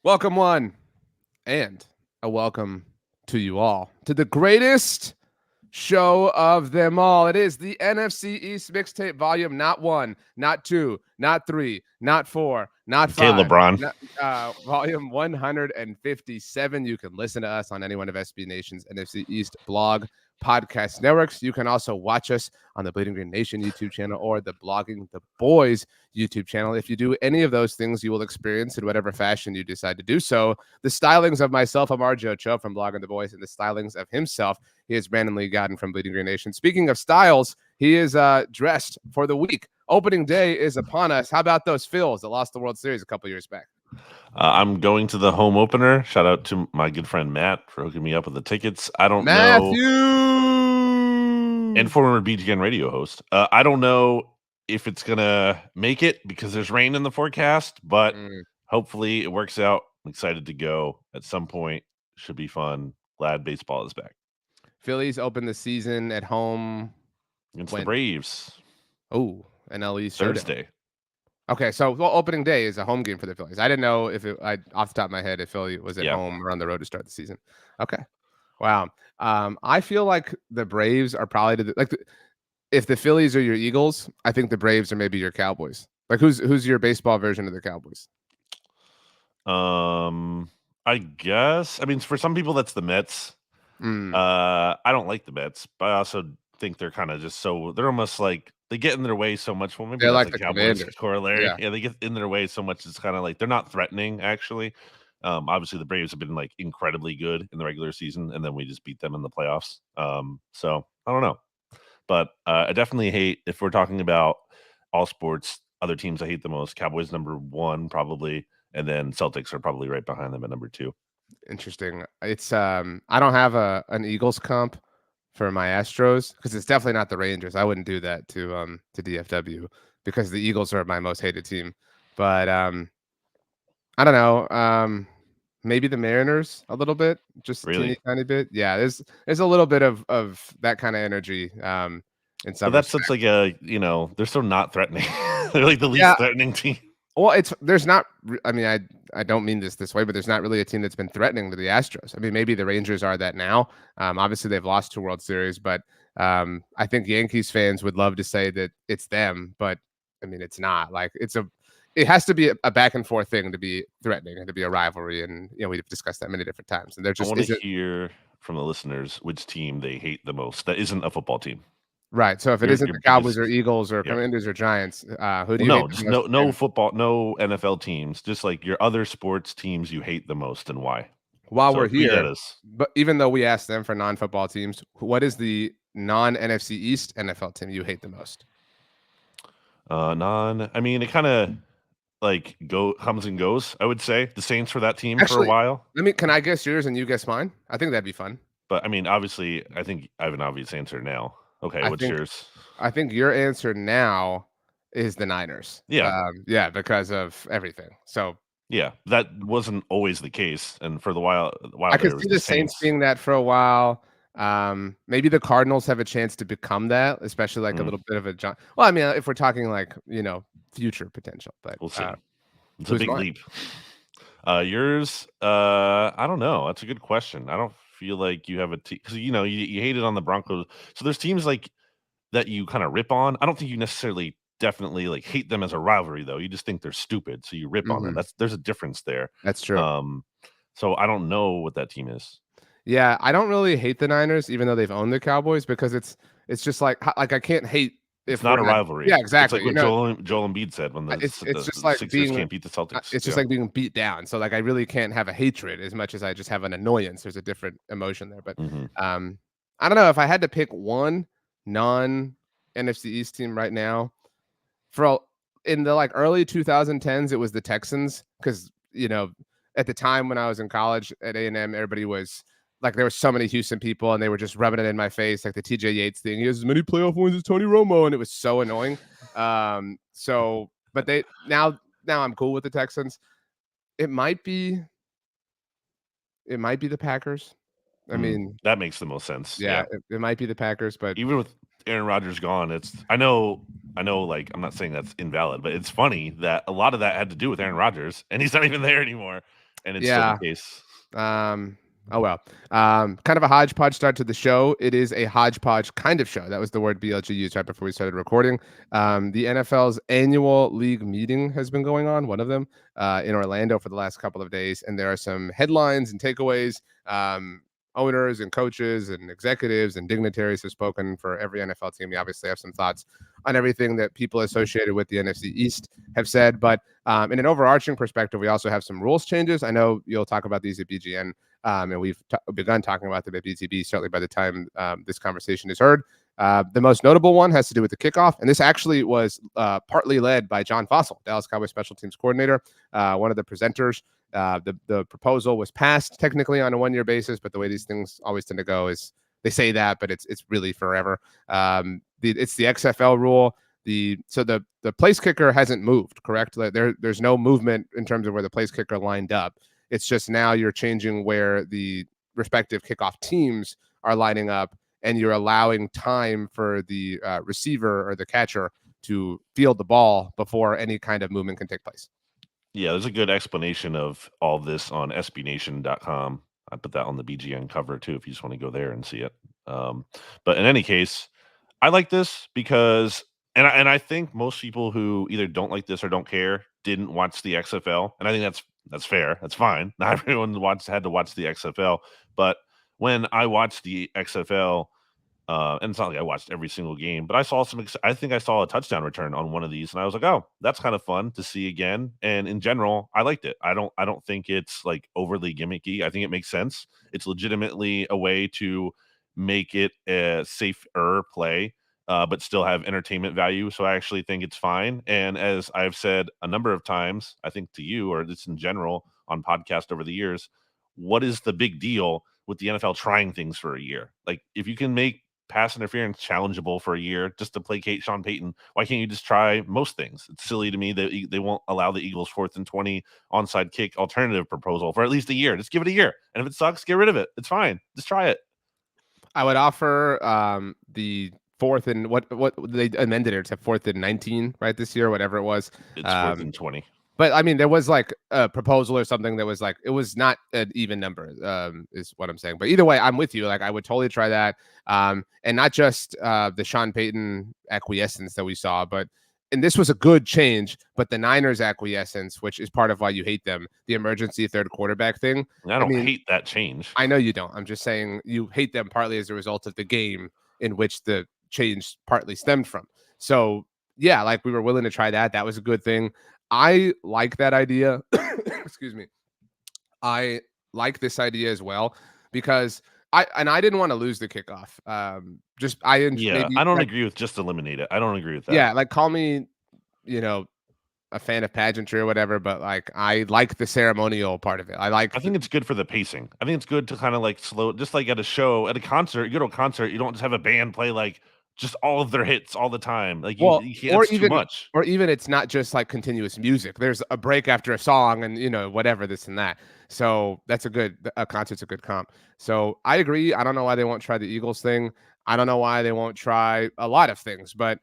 Welcome one and a welcome to you all to the greatest show of them all. It is the NFC East Mixtape volume, not 1, not 2, not 3, not 4, not Okay, 5. LeBron. Volume 157. You can listen to us on any one of SB Nation's NFC East blog podcast networks. You can also watch us on the Bleeding Green Nation YouTube channel or the Blogging the Boys YouTube channel. If you do any of those things, you will experience in whatever fashion you decide to do so the stylings of myself, I'm Ochoa from Blogging the Boys, and the stylings of himself. He is Brandon Gowton from Bleeding Green Nation. Speaking of styles, he is dressed for the week. Opening day is upon us. How about those Phils that lost the World Series a couple years back? I'm going to the home opener. Shout out to my good friend Matt for hooking me up with the tickets. I don't Matthew! know. And former BGN radio host. I don't know if it's going to make it because there's rain in the forecast, but hopefully it works out. I'm excited to go at some point. Should be fun. Glad baseball is back. Phillies open the season at home against the Braves. Oh, NL East Thursday. Okay, so opening day is a home game for the Phillies. I didn't know if off the top of my head, if Philly was at home or on the road to start the season. Okay, wow. I feel like the Braves are probably if the Phillies are your Eagles, I think the Braves are maybe your Cowboys. Like who's your baseball version of the Cowboys? I guess. I mean, for some people, that's the Mets. I don't like the Mets, but I also think they're kind of just they're almost like they get in their way so much. Well, maybe they're that's like the Cowboys Commanders. Corollary. Yeah, they get in their way so much. It's kind of like they're not threatening, actually. Obviously, the Braves have been like incredibly good in the regular season, and then we just beat them in the playoffs. So I don't know, but I definitely hate, if we're talking about all sports, other teams I hate the most. Cowboys number 1 probably, and then Celtics are probably right behind them at number 2. Interesting. It's I don't have an Eagles comp for my Astros because it's definitely not the Rangers. I wouldn't do that to DFW because the Eagles are my most hated team. But I don't know. Maybe the Mariners a little bit, just a teeny tiny bit. Yeah, there's a little bit of that kind of energy. In some. But that's such like they're so not threatening. They're like the least threatening team. Well, there's not. I mean, I don't mean this way, but there's not really a team that's been threatening to the Astros. I mean, maybe the Rangers are that now. Obviously, they've lost 2 World Series, but I think Yankees fans would love to say that it's them, but I mean, it's not. Like it has to be a back and forth thing to be threatening and to be a rivalry, and we've discussed that many different times. And they're just. I want to hear from the listeners which team they hate the most. That isn't a football team. Right. So if it isn't the Cowboys or Eagles or Commanders or Giants, who do you hate? No football, no NFL teams, just like your other sports teams you hate the most and why. While we're here, but even though we asked them for non-football teams, what is the non-NFC East NFL team you hate the most? I mean, it kind of like comes and goes. I would say the Saints were that team for a while. Can I guess yours and you guess mine? I think that'd be fun. But I mean, obviously, I think I have an obvious answer now. Okay, what's yours? I think your answer now is the Niners. Yeah, because of everything. So yeah, that wasn't always the case, and for the while I could see the Saints being that for a while. Maybe the Cardinals have a chance to become that, especially like a little bit of a John. Well, I mean, if we're talking like future potential, but we'll see. It's a big leap. Yours, I don't know. That's a good question. I don't feel like you have a team because you hate it on the Broncos. So there's teams like that you kind of rip on. I don't think you necessarily definitely like hate them as a rivalry though. You just think they're stupid, so you rip on them. There's a difference there. That's true. So I don't know what that team is. Yeah, I don't really hate the Niners, even though they've owned the Cowboys, because it's just like I can't hate. It's not a rivalry. Yeah, exactly. It's like what Joel Embiid said when it's just like Sixers can't beat the Celtics. It's just like being beat down. So like I really can't have a hatred as much as I just have an annoyance. There's a different emotion there. But I don't know if I had to pick one non-NFC East team right now. In the like early 2010s, it was the Texans because at the time when I was in college at A&M, everybody was. Like there were so many Houston people and they were just rubbing it in my face, like the TJ Yates thing. He has as many playoff wins as Tony Romo, and it was so annoying. But now I'm cool with the Texans. It might be the Packers. I mean, that makes the most sense. Yeah. It might be the Packers, but even with Aaron Rodgers gone, I know. Like I'm not saying that's invalid, but it's funny that a lot of that had to do with Aaron Rodgers, and he's not even there anymore. and it's still Yeah. the case. Oh well. Kind of a hodgepodge start to the show. It is a hodgepodge kind of show. That was the word BLG used right before we started recording. The NFL's annual league meeting has been going on, one of them, in Orlando for the last couple of days, and there are some headlines and takeaways. Owners and coaches and executives and dignitaries have spoken for every NFL team. We obviously have some thoughts on everything that people associated with the NFC East have said, but in an overarching perspective, we also have some rules changes. I know you'll talk about these at BGN, and we've begun talking about them at BTB, certainly by the time this conversation is heard. The most notable one has to do with the kickoff, and this actually was partly led by John Fossil, Dallas Cowboys special teams coordinator, one of the presenters. The proposal was passed technically on a 1-year basis, but the way these things always tend to go is they say that, but it's really forever. It's the XFL rule. The place kicker hasn't moved, correct? There's no movement in terms of where the place kicker lined up. It's just now you're changing where the respective kickoff teams are lining up, and you're allowing time for the receiver or the catcher to field the ball before any kind of movement can take place. Yeah, there's a good explanation of all this on sbnation.com. I put that on the BGN cover too, if you just want to go there and see it. But in any case, I like this because, and I think most people who either don't like this or don't care didn't watch the XFL, and I think that's fair. That's fine. Not everyone had to watch the XFL, but when I watched the XFL, and it's not like I watched every single game, but I saw I think I saw a touchdown return on one of these, and I was like, "Oh, that's kind of fun to see again." And in general, I liked it. I don't think it's like overly gimmicky. I think it makes sense. It's legitimately a way to make it a safer play, but still have entertainment value. So I actually think it's fine. And as I've said a number of times, I think to you or just in general on podcast over the years, what is the big deal with the NFL trying things for a year? Like, if you can make pass interference challengeable for a year just to placate Sean Payton, why can't you just try most things? It's silly to me that they won't allow the Eagles 4th and 20 onside kick alternative proposal for at least a year. Just give it a year, and if it sucks, get rid of it. It's fine. Just try it. I would offer the 4th and what they amended it to 4th and 19 right this year, whatever it was. It's 4th and 20. But I mean, there was like a proposal or something that was like, it was not an even number, is what I'm saying. But either way, I'm with you. Like, I would totally try that. And not just the Sean Payton acquiescence that we saw, and this was a good change, but the Niners acquiescence, which is part of why you hate them, the emergency third quarterback thing. I don't hate that change. I know you don't. I'm just saying you hate them partly as a result of the game in which the change partly stemmed from. So yeah, like, we were willing to try that. That was a good thing. I like that idea. Excuse me. I like this idea as well because I didn't want to lose the kickoff. I don't agree with just eliminate it. I don't agree with that. Yeah, like, call me, a fan of pageantry or whatever, but like, I like the ceremonial part of it. I think it's good for the pacing. I think it's good to kind of like slow, just like at a show, at a concert. You go to a concert, you don't just have a band play like just all of their hits all the time. Like, you can't, or that's even too much. or even it's not just like continuous music. There's a break after a song and whatever, this and that. So that's a concert's a good comp. So I agree. I don't know why they won't try the Eagles thing. I don't know why they won't try a lot of things, but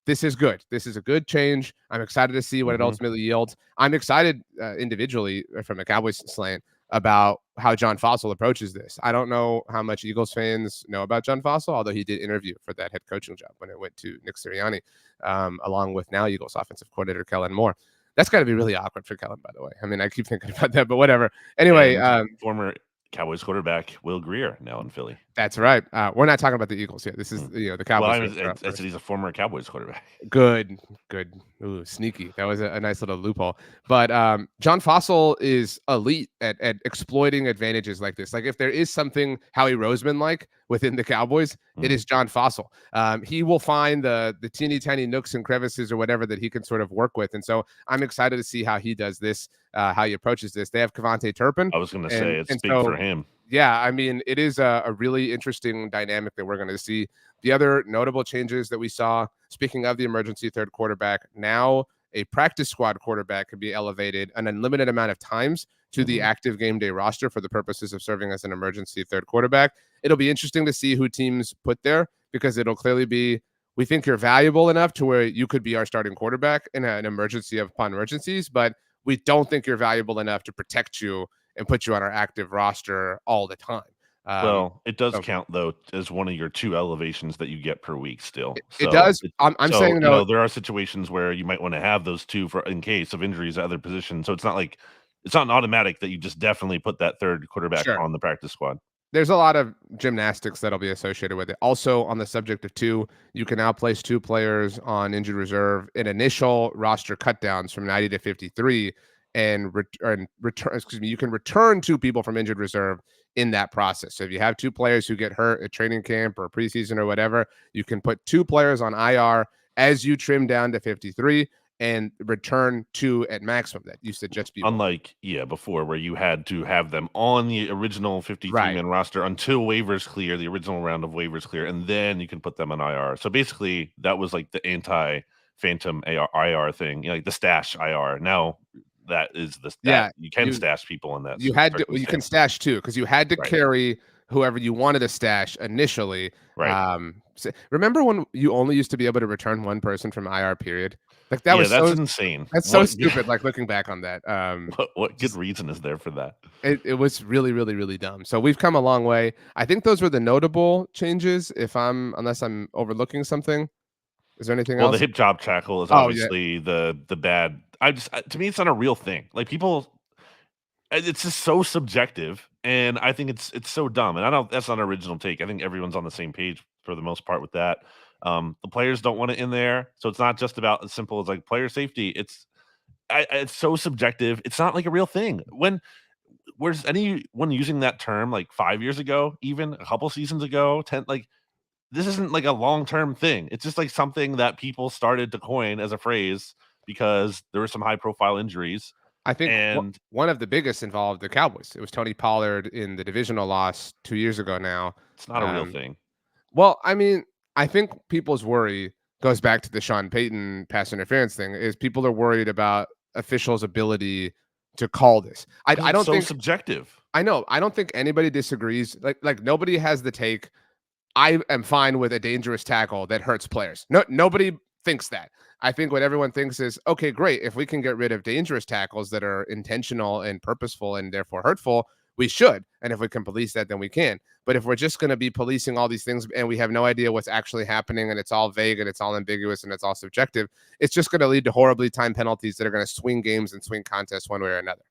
this is good. This is a good change. I'm excited to see what it ultimately yields. I'm excited individually from a Cowboys slant about how John Fossil approaches this. I don't know how much Eagles fans know about John Fossil, although he did interview for that head coaching job when it went to Nick Sirianni, along with now Eagles offensive coordinator Kellen Moore. That's got to be really awkward for Kellen, by the way. I mean, I keep thinking about that, but whatever. Anyway, former Cowboys quarterback Will Grier now in Philly. That's right. We're not talking about the Eagles here. This is the Cowboys. Well, I said he's a former Cowboys quarterback. Good. Ooh, sneaky. That was a nice little loophole. But John Fossil is elite at exploiting advantages like this. Like, if there is something Howie Roseman like within the Cowboys, it is John Fossil. He will find the teeny tiny nooks and crevices or whatever that he can sort of work with. And so I'm excited to see how he does this, how he approaches this. They have Kevontae Turpin. I was going to say it's big for him. Yeah, I mean, it is a really interesting dynamic that we're going to see. The other notable changes that we saw, speaking of the emergency third quarterback, now a practice squad quarterback could be elevated an unlimited amount of times to the active game day roster for the purposes of serving as an emergency third quarterback. It'll be interesting to see who teams put there, because it'll clearly be, we think you're valuable enough to where you could be our starting quarterback in an emergency upon emergencies, but we don't think you're valuable enough to protect you and put you on our active roster all the time. Well, it does So count though as one of your 2 elevations that you get per week still. it So does. I'm so, saying though, there are situations where you might wanna have those 2 for in case of injuries at other positions. So it's not like it's not an automatic that you just definitely put that 3rd quarterback sure. on the practice squad. There's a lot of gymnastics that'll be associated with it. Also, on the subject of two, you can now place two players on injured reserve in initial roster cutdowns from 90 to 53, and return. Excuse me, you can return two people from injured reserve in that process. So if you have two players who get hurt at training camp or preseason or whatever, you can put two players on IR as you trim down to 53 and return two at maximum. That used to just be one. Unlike, before where you had to have them on the original Right. 53-man roster until waivers clear, the original round of waivers clear, and then you can put them on IR. So basically, that was like the anti-phantom IR thing, like the stash IR. Now that is that Yeah. you can stash people in that You had to. You can circumstance. stash two because you had to Right, carry whoever you wanted to stash initially. right. Remember when you only used to be able to return one person from IR period? Like that Yeah, was that's so. insane. That's so stupid. Like looking back on that, What good just reason is there for that? it was really, really, really dumb. So we've come a long way. I think those were the notable changes. Unless I'm overlooking something. Is there anything Well, the else? hip job tackle is Oh yeah, obviously the bad. To me, it's not a real thing. Like people, it's just so subjective, and I think it's so dumb. And I don't. That's not an original take. I think everyone's on the same page for the most part with that. The players don't want it in there, so it's not just about as simple as like player safety. It's so subjective. It's not like a real thing. When where's anyone using that term like 5 years ago, even a couple seasons ago, 10 like this isn't like a long-term thing. It's just like something that people started to coin as a phrase because there were some high-profile injuries, I think and one of the biggest involved the Cowboys. It was Tony Pollard in the divisional loss 2 years ago now. it's not a real Um, thing. Well, I mean, I think people's worry goes back to the Sean Payton pass interference thing. Is people are worried about officials' ability to call this. Because I it's don't so think subjective. I know. I don't think anybody disagrees. Like nobody has the take. I am fine with a dangerous tackle that hurts players. No, nobody thinks that. I think what everyone thinks is, okay, great. If we can get rid of dangerous tackles that are intentional and purposeful and therefore hurtful, we should. And if we can police that, then we can. But if we're just going to be policing all these things and we have no idea what's actually happening and it's all vague and it's all ambiguous and it's all subjective, it's just going to lead to horribly timed penalties that are going to swing games and swing contests one way or another.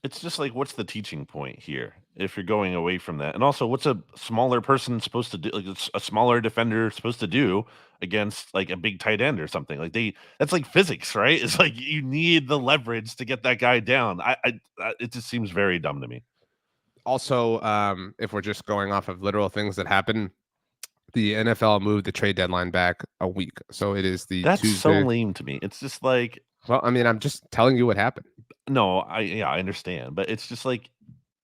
It's just like, what's the teaching point here if you're going away from that? And also, what's a smaller person supposed to do? Like a smaller defender supposed to do against like a big tight end or something? Like that's like physics, right? It's like you need the leverage to get that guy down. It just seems very dumb to me. Also, if we're just going off of literal things that happen, the NFL moved the trade deadline back a week. So it is the That's so Tuesday. lame to me. It's just like, Well, I mean, I'm just telling you what happened. no, I understand, but it's just like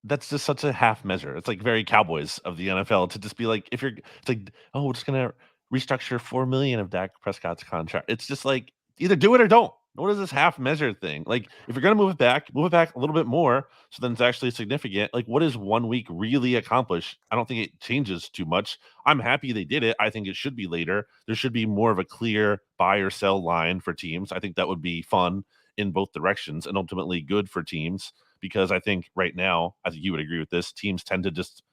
that's just such a half measure. It's like very Cowboys of the NFL to just be like, if you're, it's like, oh, we're just gonna restructure 4 million of Dak Prescott's contract. It's just like either do it or don't. What is this half measure thing? Like, if you're gonna move it back a little bit more, so then it's actually significant. Like, what does 1 week really accomplish? I don't think it changes too much. I'm happy they did it. I think it should be later. There should be more of a clear buy or sell line for teams. I think that would be fun in both directions and ultimately good for teams because I think right now, I think you would agree with this, teams tend to just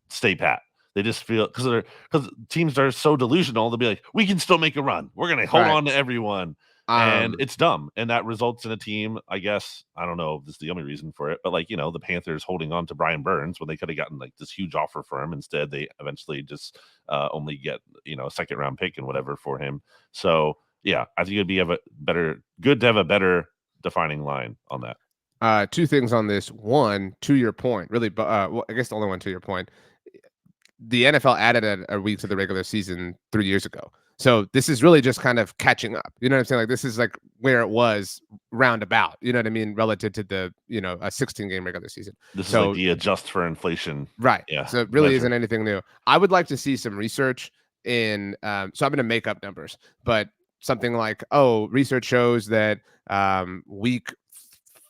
stay pat. They just feel because teams are so delusional, they'll be like, we can still make a run. We're gonna hold Right. on to everyone. And Um, it's dumb. And that results in a team, I guess, I don't know if this is the only reason for it, but like, the Panthers holding on to Brian Burns when they could have gotten like this huge offer for him. Instead, they eventually just only get, a second round pick and whatever for him. So yeah, I think it'd be good to have a better defining line on that. two things on this. One, to your point, really, well, I guess the only one to your point. The NFL added a week to the regular season 3 years ago. So this is really just kind of catching up. You know what I'm saying? Like this is like where it was roundabout. You know what I mean? Relative to the, a 16 game regular season. This is like So the adjust for inflation. right. Yeah. So it really Measure. isn't anything new. I would like to see some research in so I'm going to make up numbers, but something like, research shows that week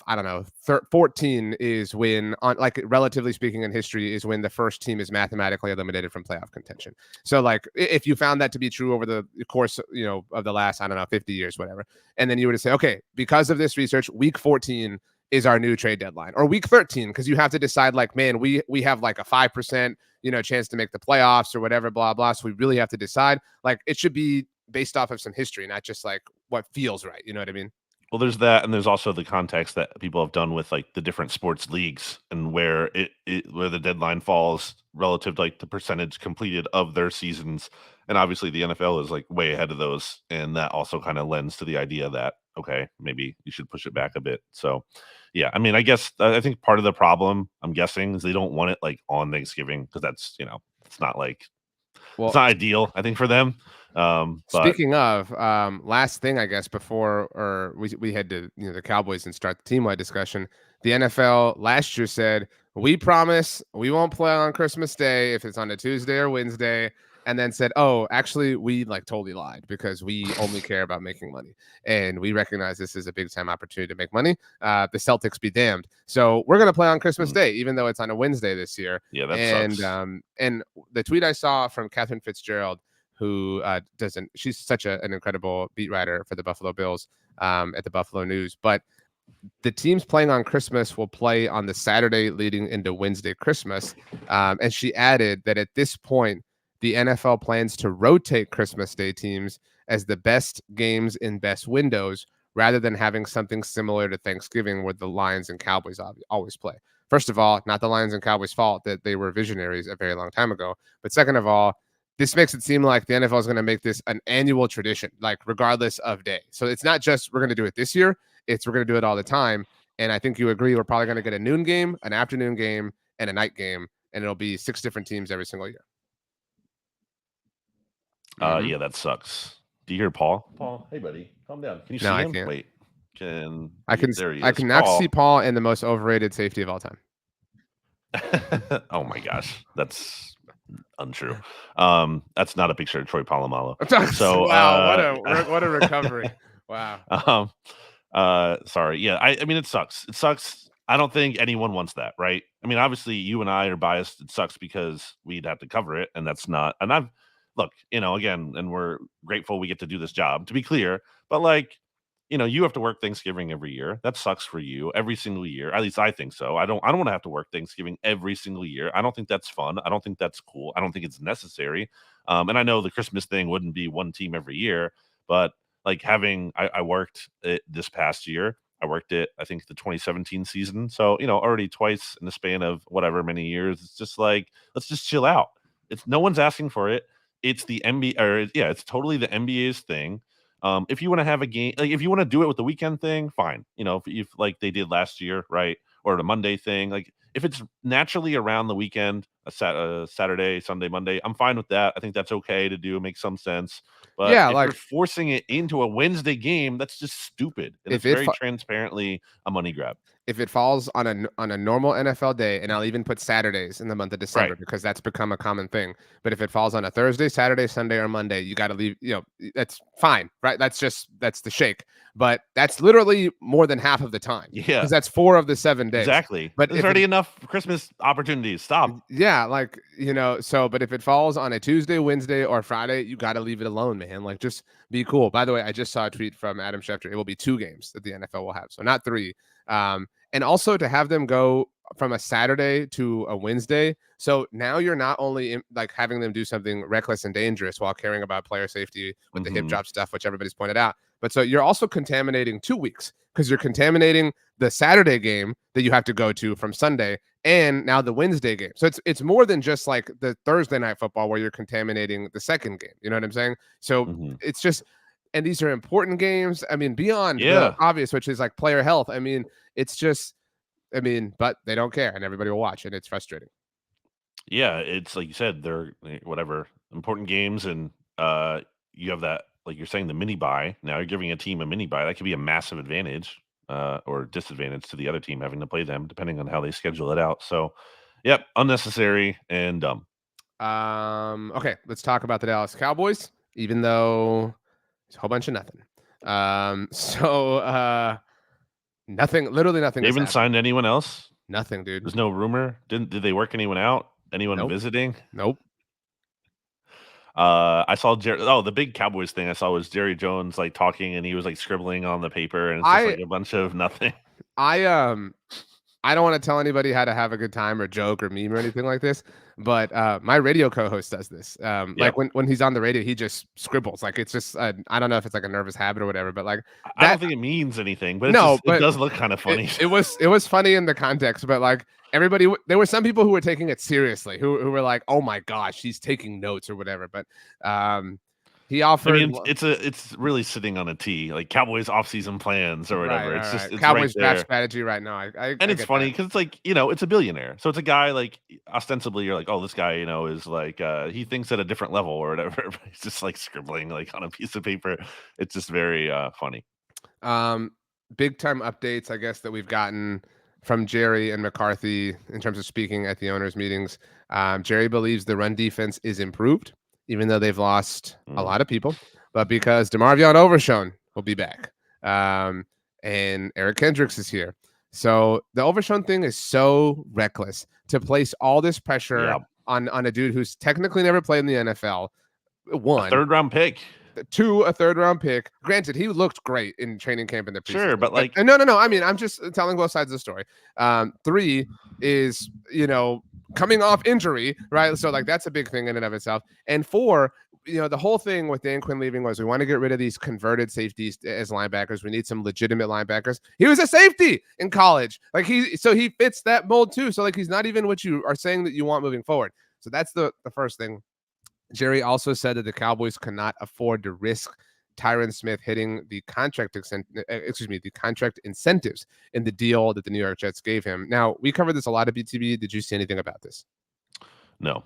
I don't know, 14 is when, on like relatively speaking in history, is when the first team is mathematically eliminated from playoff contention. So like if you found that to be true over the course, of the last, I don't know, 50 years, whatever, and then you were to say, okay, because of this research, week 14 is our new trade deadline, or week 13, because you have to decide like, man, we have like a 5%, chance to make the playoffs or whatever, blah, blah. So we really have to decide. Like it should be based off of some history, not just like what feels right. You know what I mean? Well, there's that, and there's also the context that people have done with like the different sports leagues and where where the deadline falls relative to like the percentage completed of their seasons. And obviously the NFL is like way ahead of those. And that also kind of lends to the idea that, okay, maybe you should push it back a bit. So yeah, I mean, I guess I think part of the problem, I'm guessing, is they don't want it like on Thanksgiving because that's, it's not like it's Well, not ideal, I think, for them. But speaking of, last thing, I guess, before or we head to the Cowboys and start the team-wide discussion. The NFL last year said, we promise we won't play on Christmas Day if it's on a Tuesday or Wednesday, and then said, oh, actually, we like totally lied because we only care about making money, and we recognize this is a big-time opportunity to make money. The Celtics be damned. So we're gonna play on Christmas Day, even though it's on a Wednesday this year. yeah, that And sucks. and the tweet I saw from Catherine Fitzgerald, who doesn't, she's such an incredible beat writer for the Buffalo Bills, at the Buffalo News. But the teams playing on Christmas will play on the Saturday leading into Wednesday Christmas. And she added that at this point, the NFL plans to rotate Christmas Day teams as the best games in best windows, rather than having something similar to Thanksgiving where the Lions and Cowboys always play. First of all, not the Lions and Cowboys' fault that they were visionaries a very long time ago. But second of all, this makes it seem like the NFL is going to make this an annual tradition, like regardless of day. So it's not just we're going to do it this year, it's we're going to do it all the time. And I think you agree we're probably going to get a noon game, an afternoon game, and a night game, and it'll be 6 different teams every single year. Yeah, that sucks. Do you hear Paul? Paul, hey buddy, calm down. Can you No, see I him? can't. Wait, there he I is. can now see Paul. Paul in the most overrated safety of all time. Oh my gosh, that's untrue. That's not a picture of Troy Polamalu. So Wow, what a recovery. Wow. Sorry. Yeah, I mean, it sucks. It sucks. I don't think anyone wants that, right? I mean, obviously you and I are biased. It sucks because we'd have to cover it, and that's not, and I've look, again, and we're grateful we get to do this job, to be clear, but like, you have to work Thanksgiving every year. That sucks for you every single year. At least I think so. I don't want to have to work Thanksgiving every single year. I don't think that's fun. I don't think that's cool. I don't think it's necessary. And I know the Christmas thing wouldn't be one team every year, but like I worked it this past year. I worked it, I think, the 2017 season. So, already twice in the span of whatever many years. It's just like, let's just chill out. It's no one's asking for it. It's the NBA, or yeah, it's totally the NBA's thing. If you want to have a game, like if you want to do it with the weekend thing, fine. If like they did last year, right, or the Monday thing, like if it's naturally around the weekend, Saturday, Sunday, Monday, I'm fine with that. I think that's okay to do. Makes some sense. But Yeah, if you're like forcing it into a Wednesday game, that's just stupid, and if it's it very transparently a money grab. if it falls on a normal NFL day, and I'll even put Saturdays in the month of Right. December because that's become a common thing. But if it falls on a Thursday, Saturday, Sunday, or Monday, you got to leave. That's fine, right? That's the shake. But that's literally more than half of the time Yeah. because that's 4 of the 7 days. Exactly. But There's if it already enough Christmas opportunities. Stop. yeah, like but if it falls on a Tuesday, Wednesday, or Friday, you got to leave it alone, man. Like just be cool. By the way, I just saw a tweet from Adam Schefter. It will be 2 games that the NFL will have, so not 3. And also to have them go from a Saturday to a Wednesday. So now you're not only like having them do something reckless and dangerous while caring about player safety with the hip drop stuff, which everybody's pointed out, but so you're also contaminating 2 weeks because you're contaminating the Saturday game that you have to go to from Sunday and now the Wednesday game. So it's more than just like the Thursday night football where you're contaminating the second game. You know what I'm saying? So it's just, and these are important games. I mean, beyond the obvious, which is like player health. I mean, it's just, but they don't care and everybody will watch and it's frustrating. Yeah, it's like you said, they're whatever important games, and you have that, like you're saying, the mini buy. Now you're giving a team a mini buy. That could be a massive advantage or disadvantage to the other team having to play them, depending on how they schedule it out. So, yep, unnecessary and dumb. Okay, let's talk about the Dallas Cowboys, even though it's a whole bunch of nothing. So Nothing. Literally nothing. They has haven't happened. signed anyone else. Nothing, dude. There's no rumor. Did they work anyone out? Anyone Nope. visiting? Nope. I saw the big Cowboys thing I saw was Jerry Jones like talking and he was like scribbling on the paper and it's just like a bunch of nothing. I don't want to tell anybody how to have a good time or joke or meme or anything like this, but my radio co-host does this. Like when he's on the radio, he just scribbles. Like it's just I don't know if it's like a nervous habit or whatever, but like I don't think it means anything, but it does look kind of funny. It was funny in the context, but like everybody, there were some people who were taking it seriously, who were like, "Oh my gosh, he's taking notes" or whatever. But he offered. I mean, it's really sitting on a tee, like Cowboys offseason plans or whatever. Right, it's just it's Cowboys right draft strategy right now. And it's funny because it's like it's a billionaire, so it's a guy like ostensibly you're like, oh, this guy is like he thinks at a different level or whatever. But he's just like scribbling like on a piece of paper. It's just very funny. Big time updates, I guess, that we've gotten from Jerry and McCarthy in terms of speaking at the owners' meetings. Jerry believes the run defense is improved, even though they've lost a lot of people, but because DeMarvion Overshown will be back, and Eric Kendricks is here. So the Overshown thing is so reckless to place all this pressure on a dude who's technically never played in the NFL. One, a third-round pick. Two, a third-round pick. Granted, he looked great in training camp in the preseason. Sure, but like no. I mean, I'm just telling both sides of the story. Three is coming off injury, right? So like that's a big thing in and of itself. And four, the whole thing with Dan Quinn leaving was we want to get rid of these converted safeties as linebackers. We need some legitimate linebackers. He was a safety in college. Like he fits that mold too. So like he's not even what you are saying that you want moving forward. So that's the first thing. Jerry also said that the Cowboys cannot afford to risk Tyron Smith hitting the contract incentives in the deal that the New York Jets gave him. Now, we covered this a lot at BTB. Did you see anything about this? No.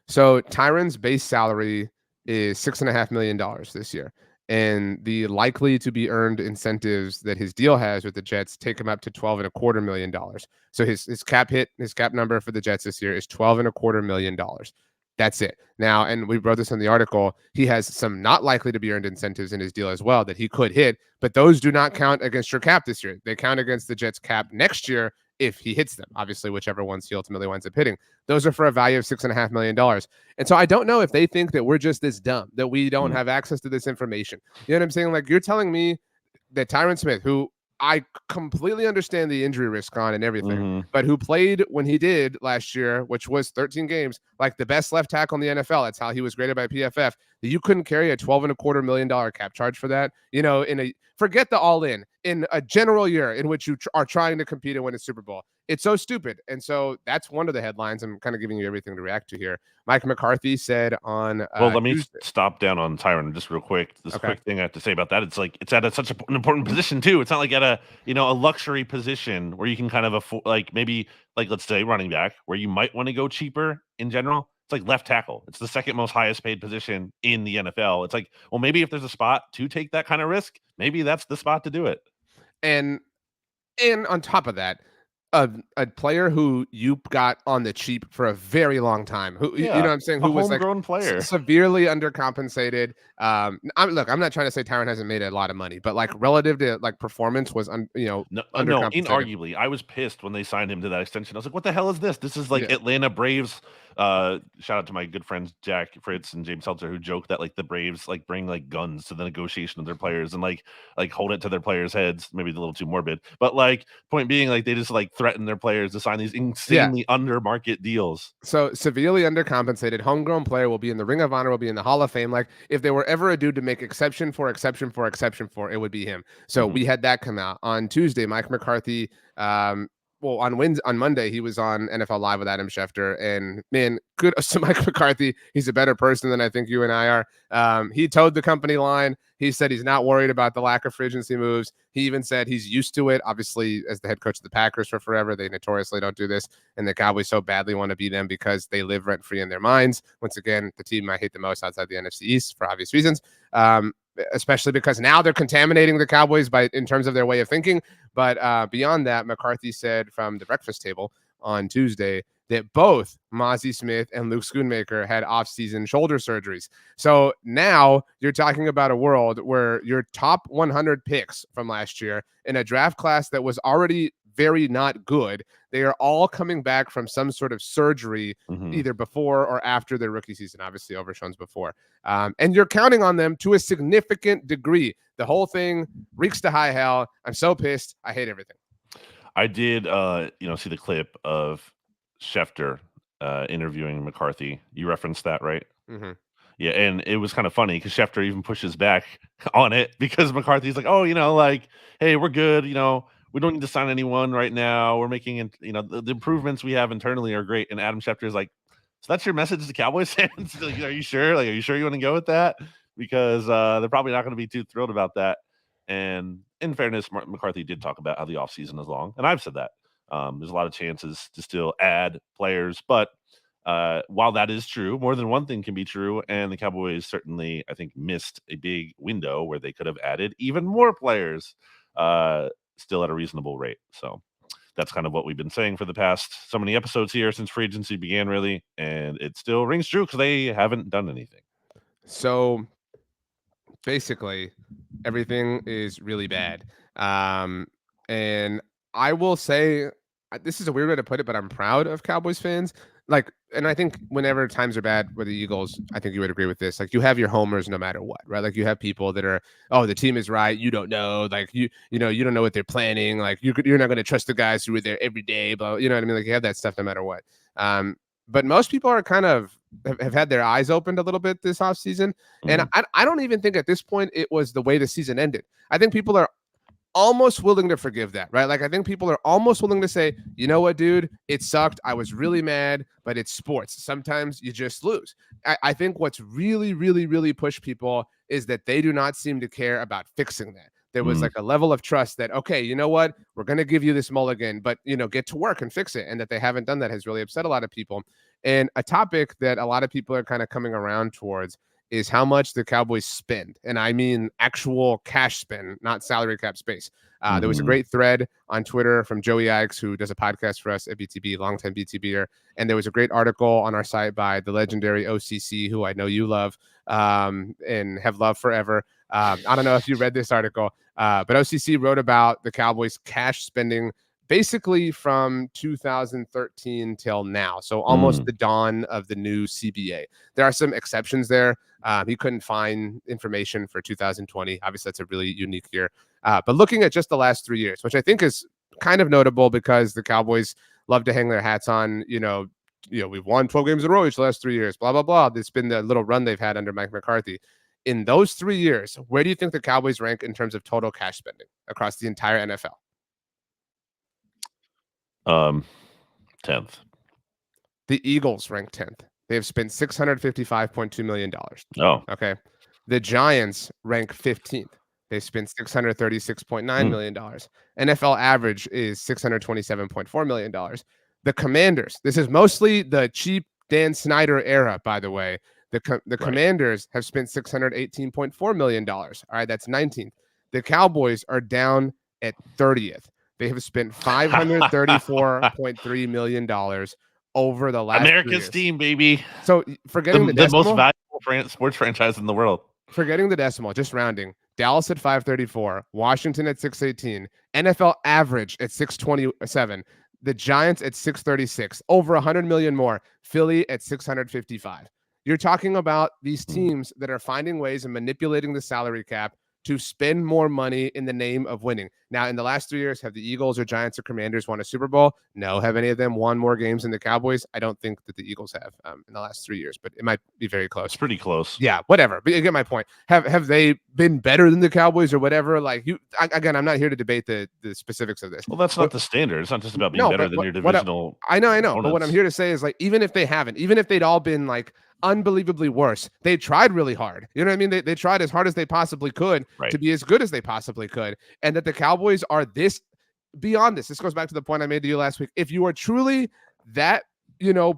So Tyron's base salary is $6.5 million this year. And the likely to be earned incentives that his deal has with the Jets take him up to $12.25 million. So his cap number for the Jets this year is $12.25 million. That's it. Now, and we wrote this in the article, he has some not likely to be earned incentives in his deal as well that he could hit, but those do not count against your cap this year. They count against the Jets cap next year if he hits them, obviously, whichever ones he ultimately winds up hitting. Those are for a value of $6.5 million. And so I don't know if they think that we're just this dumb, that we don't have access to this information. You know what I'm saying? Like, you're telling me that Tyron Smith, who I completely understand the injury risk on and everything, but who played when he did last year, which was 13 games, like the best left tackle in the NFL. That's how he was graded by PFF. That you couldn't carry a $12.25 million cap charge for that. Forget the all-in in a general year in which you are trying to compete and win a Super Bowl. It's so stupid. And so that's one of the headlines. I'm kind of giving you everything to react to here. Mike McCarthy said on let me stop down on Tyron just real quick. Quick thing I have to say about that. It's like it's at such an important position too. It's not like at a luxury position where you can kind of afford, like maybe like let's say running back where you might want to go cheaper in general. It's like left tackle. It's the second most highest paid position in the NFL. It's like, well, maybe if there's a spot to take that kind of risk, maybe that's the spot to do it. And on top of that, a player who you got on the cheap for a very long time, who you know what I'm saying, who was like player, severely undercompensated. I'm not trying to say Tyron hasn't made a lot of money, but like relative to like performance was undercompensated. Inarguably, I was pissed when they signed him to that extension. I was like, what the hell is this? This is like Atlanta Braves. Shout out to my good friends Jack Fritz and James Seltzer who joke that like the Braves like bring like guns to the negotiation of their players and like hold it to their players' heads. Maybe a little too morbid, but like point being like they just like threaten their players to sign these insanely under market deals. So severely undercompensated homegrown player will be in the Ring of Honor, will be in the Hall of Fame. Like if there were ever a dude to make exception for, it would be him. So we had that come out on Tuesday. Mike McCarthy, on Monday, he was on NFL Live with Adam Schefter, and man, good to Mike McCarthy. He's a better person than I think you and I are. He towed the company line. He said he's not worried about the lack of free agency moves. He even said he's used to it. Obviously, as the head coach of the Packers for forever, they notoriously don't do this, and the Cowboys so badly want to be them because they live rent-free in their minds. Once again, the team I hate the most outside the NFC East for obvious reasons. Especially because now they're contaminating the Cowboys in terms of their way of thinking. But beyond that, McCarthy said from the breakfast table on Tuesday that both Mozzie Smith and Luke Schoonmaker had off-season shoulder surgeries. So now you're talking about a world where your top 100 picks from last year in a draft class that was already very not good, they are all coming back from some sort of surgery either before or after their rookie season. Obviously, Overshown's before. And you're counting on them to a significant degree. The whole thing reeks to high hell. I'm so pissed. I hate everything. I did, see the clip of Schefter interviewing McCarthy. You referenced that, right? Mm-hmm. Yeah, and it was kind of funny because Schefter even pushes back on it because McCarthy's like, "Oh, hey, we're good. We don't need to sign anyone right now. We're making, the improvements we have internally are great." And Adam Schefter is like, "So that's your message to Cowboys fans? Like, are you sure? Like, are you sure you want to go with that? Because they're probably not going to be too thrilled about that." And in fairness, McCarthy did talk about how the offseason is long, and I've said that. There's a lot of chances to still add players, but while that is true, more than one thing can be true, and the Cowboys certainly, I think, missed a big window where they could have added even more players still at a reasonable rate. So that's kind of what we've been saying for the past so many episodes here since free agency began, really, and it still rings true because they haven't done anything. So basically, everything is really bad. And I will say, this is a weird way to put it, but I'm proud of Cowboys fans. And I think whenever times are bad with the Eagles, I think you would agree with this. Like, you have your homers no matter what, right? Like, you have people that are, oh, the team is right. You don't know, like you don't know what they're planning. Like, you're not going to trust the guys who are there every day, but you know what I mean? Like, you have that stuff no matter what. But most people are kind of have had their eyes opened a little bit this offseason. And I don't even think at this point it was the way the season ended. I think people are almost willing to forgive that, right? Like, I think people are almost willing to say, you know what, dude, it sucked. I was really mad, but it's sports. Sometimes you just lose. I think what's really, really, really pushed people is that they do not seem to care about fixing that. There was like a level of trust that, okay, you know what, we're going to give you this mulligan, but, get to work and fix it. And that they haven't done that has really upset a lot of people. And a topic that a lot of people are kind of coming around towards is how much the Cowboys spend. And I mean actual cash spend, not salary cap space. There was a great thread on Twitter from Joey Ikes, who does a podcast for us at BTB, longtime BTBer. And there was a great article on our site by the legendary OCC, who I know you love and have loved forever. I don't know if you read this article, but OCC wrote about the Cowboys cash spending basically from 2013 till now. So almost the dawn of the new CBA. There are some exceptions there. He couldn't find information for 2020. Obviously, that's a really unique year. But looking at just the last 3 years, which I think is kind of notable because the Cowboys love to hang their hats on, we've won 12 games in a row each the last 3 years, blah, blah, blah. It's been the little run they've had under Mike McCarthy. In those 3 years, where do you think the Cowboys rank in terms of total cash spending across the entire NFL? 10th. The Eagles rank 10th. They have spent $655.2 million. Oh, okay. The Giants rank 15th. They spent $636.9 million. NFL average is $627.4 million. The Commanders, this is mostly the cheap Dan Snyder era, by the way. The Commanders have spent $618.4 million. All right, that's 19th. The Cowboys are down at 30th. They have spent $534.3 million over the last America's team, baby. So forgetting the decimal, most valuable sports franchise in the world. Forgetting the decimal, just rounding. Dallas at 534, Washington at 618, NFL average at 627, the Giants at 636, over 100 million more, Philly at 655. You're talking about these teams that are finding ways of manipulating the salary cap to spend more money in the name of winning. Now, in the last 3 years, have the Eagles or Giants or Commanders won a Super Bowl? No. Have any of them won more games than the Cowboys? I don't think that the Eagles have in the last 3 years, but it might be very close. It's pretty close. Yeah, whatever. But you get my point. Have they been better than the Cowboys or whatever? Like, again, I'm not here to debate the specifics of this. Well, that's not the standard. It's not just about being better than your divisional. I know. Opponents. But what I'm here to say is, like, even if they haven't, even if they'd all been like unbelievably worse, they tried really hard. You know what I mean? They tried as hard as they possibly could to be as good as they possibly could. And that the Cowboys are beyond this. This goes back to the point I made to you last week. If you are truly that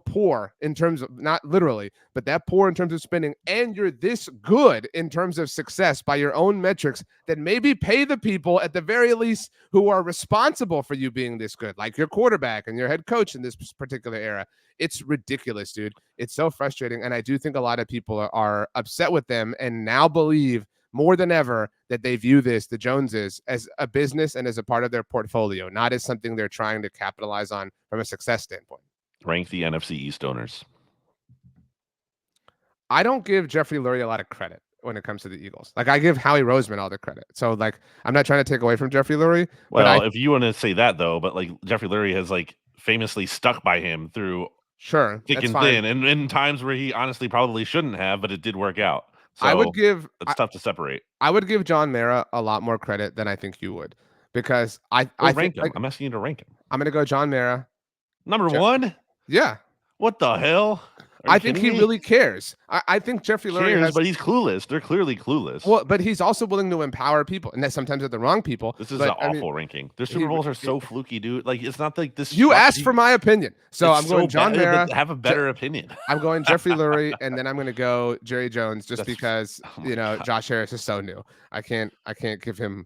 poor in terms of, not literally, but that poor in terms of spending, and you're this good in terms of success by your own metrics, then maybe pay the people at the very least who are responsible for you being this good, like your quarterback and your head coach in this particular era. It's ridiculous, dude. It's so frustrating. And I do think a lot of people are upset with them and now believe more than ever that they view the Joneses, as a business and as a part of their portfolio, not as something they're trying to capitalize on from a success standpoint. Rank the NFC East owners. I don't give Jeffrey Lurie a lot of credit when it comes to the Eagles. Like, I give Howie Roseman all the credit. So, like, I'm not trying to take away from Jeffrey Lurie. Well, if you want to say that, though, but like Jeffrey Lurie has like famously stuck by him through thick and thin, and in times where he honestly probably shouldn't have, but it did work out. So it's tough to separate. I would give John Mara a lot more credit than I think you would, because I rank him. I'm asking you to rank him. I'm going to go John Mara. Number one? Yeah. What the hell? I think he really cares. I think Jeffrey Lurie cares, but he's clueless. They're clearly clueless. Well, but he's also willing to empower people, and that sometimes are the wrong people. This is an awful ranking. Their Super Bowls are so fluky, dude. Like, it's not like this. You asked for my opinion, so I'm going John Mara. Have a better opinion. I'm going Jeffrey Lurie, and then I'm going to go Jerry Jones, just because Josh Harris is so new. I can't give him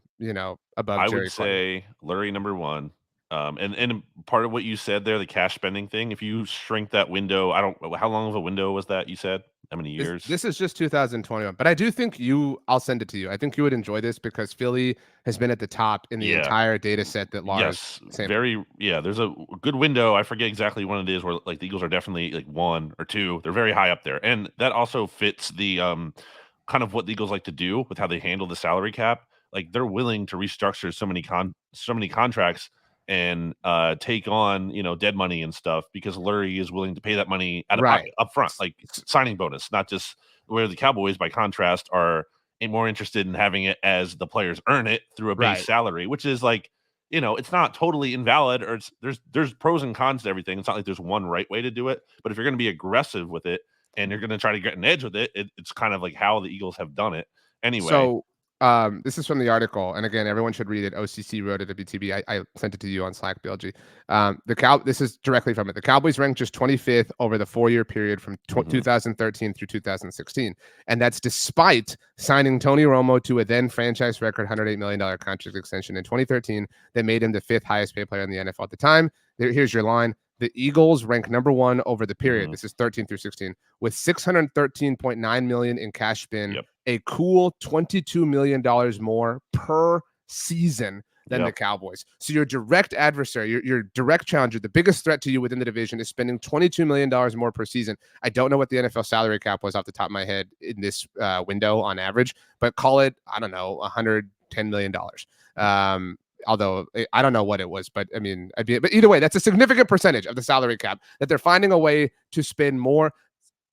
above. I would say Lurie number one. And part of what you said there, the cash spending thing, if you shrink that window, how long of a window was that you said? How many years? This is just 2021, but I do think I'll send it to you. I think you would enjoy this because Philly has been at the top in the entire data set that Lars. There's a good window. I forget exactly when it is where like the Eagles are definitely like 1 or 2. They're very high up there. And that also fits the kind of what the Eagles like to do with how they handle the salary cap. Like, they're willing to restructure so many contracts and take on dead money and stuff because Lurie is willing to pay that money up front, like signing bonus, not just where the Cowboys, by contrast, are more interested in having it as the players earn it through a base salary, which is like, it's not totally invalid, or there's pros and cons to everything. It's not like there's one right way to do it, but if you're going to be aggressive with it and you're going to try to get an edge with it, it's kind of like how the Eagles have done it anyway. So this is from the article, and again, everyone should read it. OCC wrote it at WTB. I sent it to you on Slack, BLG. This is directly from it. The Cowboys ranked just 25th over the 4-year period from 2013 through 2016, and that's despite signing Tony Romo to a then franchise record $108 million contract extension in 2013 that made him the 5th highest paid player in the NFL at the time. Here's your line. The Eagles rank number 1 over the period. This is 13 through 16 with $613.9 million in cash spend, a cool $22 million more per season than the Cowboys. So your direct adversary, your direct challenger, the biggest threat to you within the division is spending $22 million more per season. I don't know what the NFL salary cap was off the top of my head in this window on average, but call it, I don't know, $110 million. Although I don't know what it was, but I mean, but either way, that's a significant percentage of the salary cap that they're finding a way to spend more.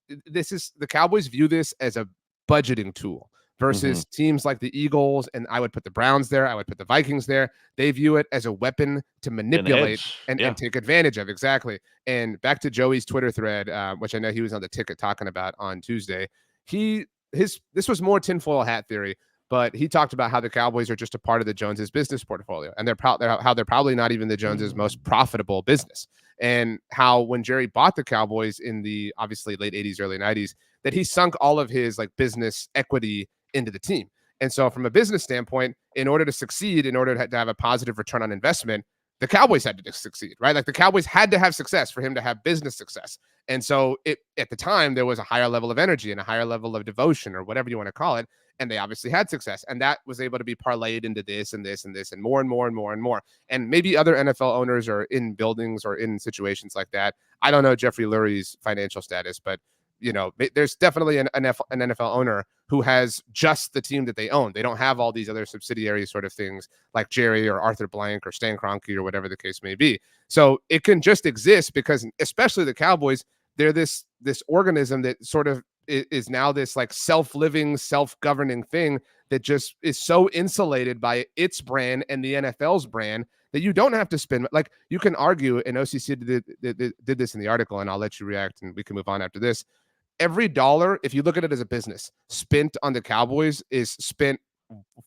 The Cowboys view this as a budgeting tool versus teams like the Eagles, and I would put the Browns there. I would put the Vikings there. They view it as a weapon to manipulate and take advantage of. Exactly. And back to Joey's Twitter thread, which I know he was on the ticket talking about on Tuesday. This was more tinfoil hat theory. But he talked about how the Cowboys are just a part of the Joneses business portfolio, and they're probably not even the Joneses' most profitable business. And how when Jerry bought the Cowboys in the obviously late 80s, early 90s, that he sunk all of his like business equity into the team. And so from a business standpoint, in order to succeed, in order to have a positive return on investment, the Cowboys had to succeed, right? Like the Cowboys had to have success for him to have business success. And so at the time, there was a higher level of energy and a higher level of devotion, or whatever you want to call it. And they obviously had success. And that was able to be parlayed into this and this and this and more and more and more and more. And maybe other NFL owners are in buildings or in situations like that. I don't know Jeffrey Lurie's financial status, but there's definitely an NFL owner who has just the team that they own. They don't have all these other subsidiary sort of things like Jerry or Arthur Blank or Stan Kroenke or whatever the case may be. So it can just exist because, especially the Cowboys, they're this organism that sort of is now this like self-living, self-governing thing that just is so insulated by its brand and the NFL's brand that you don't have to spend. Like, you can argue, and OCC did this in the article, and I'll let you react and we can move on after this. Every dollar, if you look at it as a business, spent on the Cowboys is spent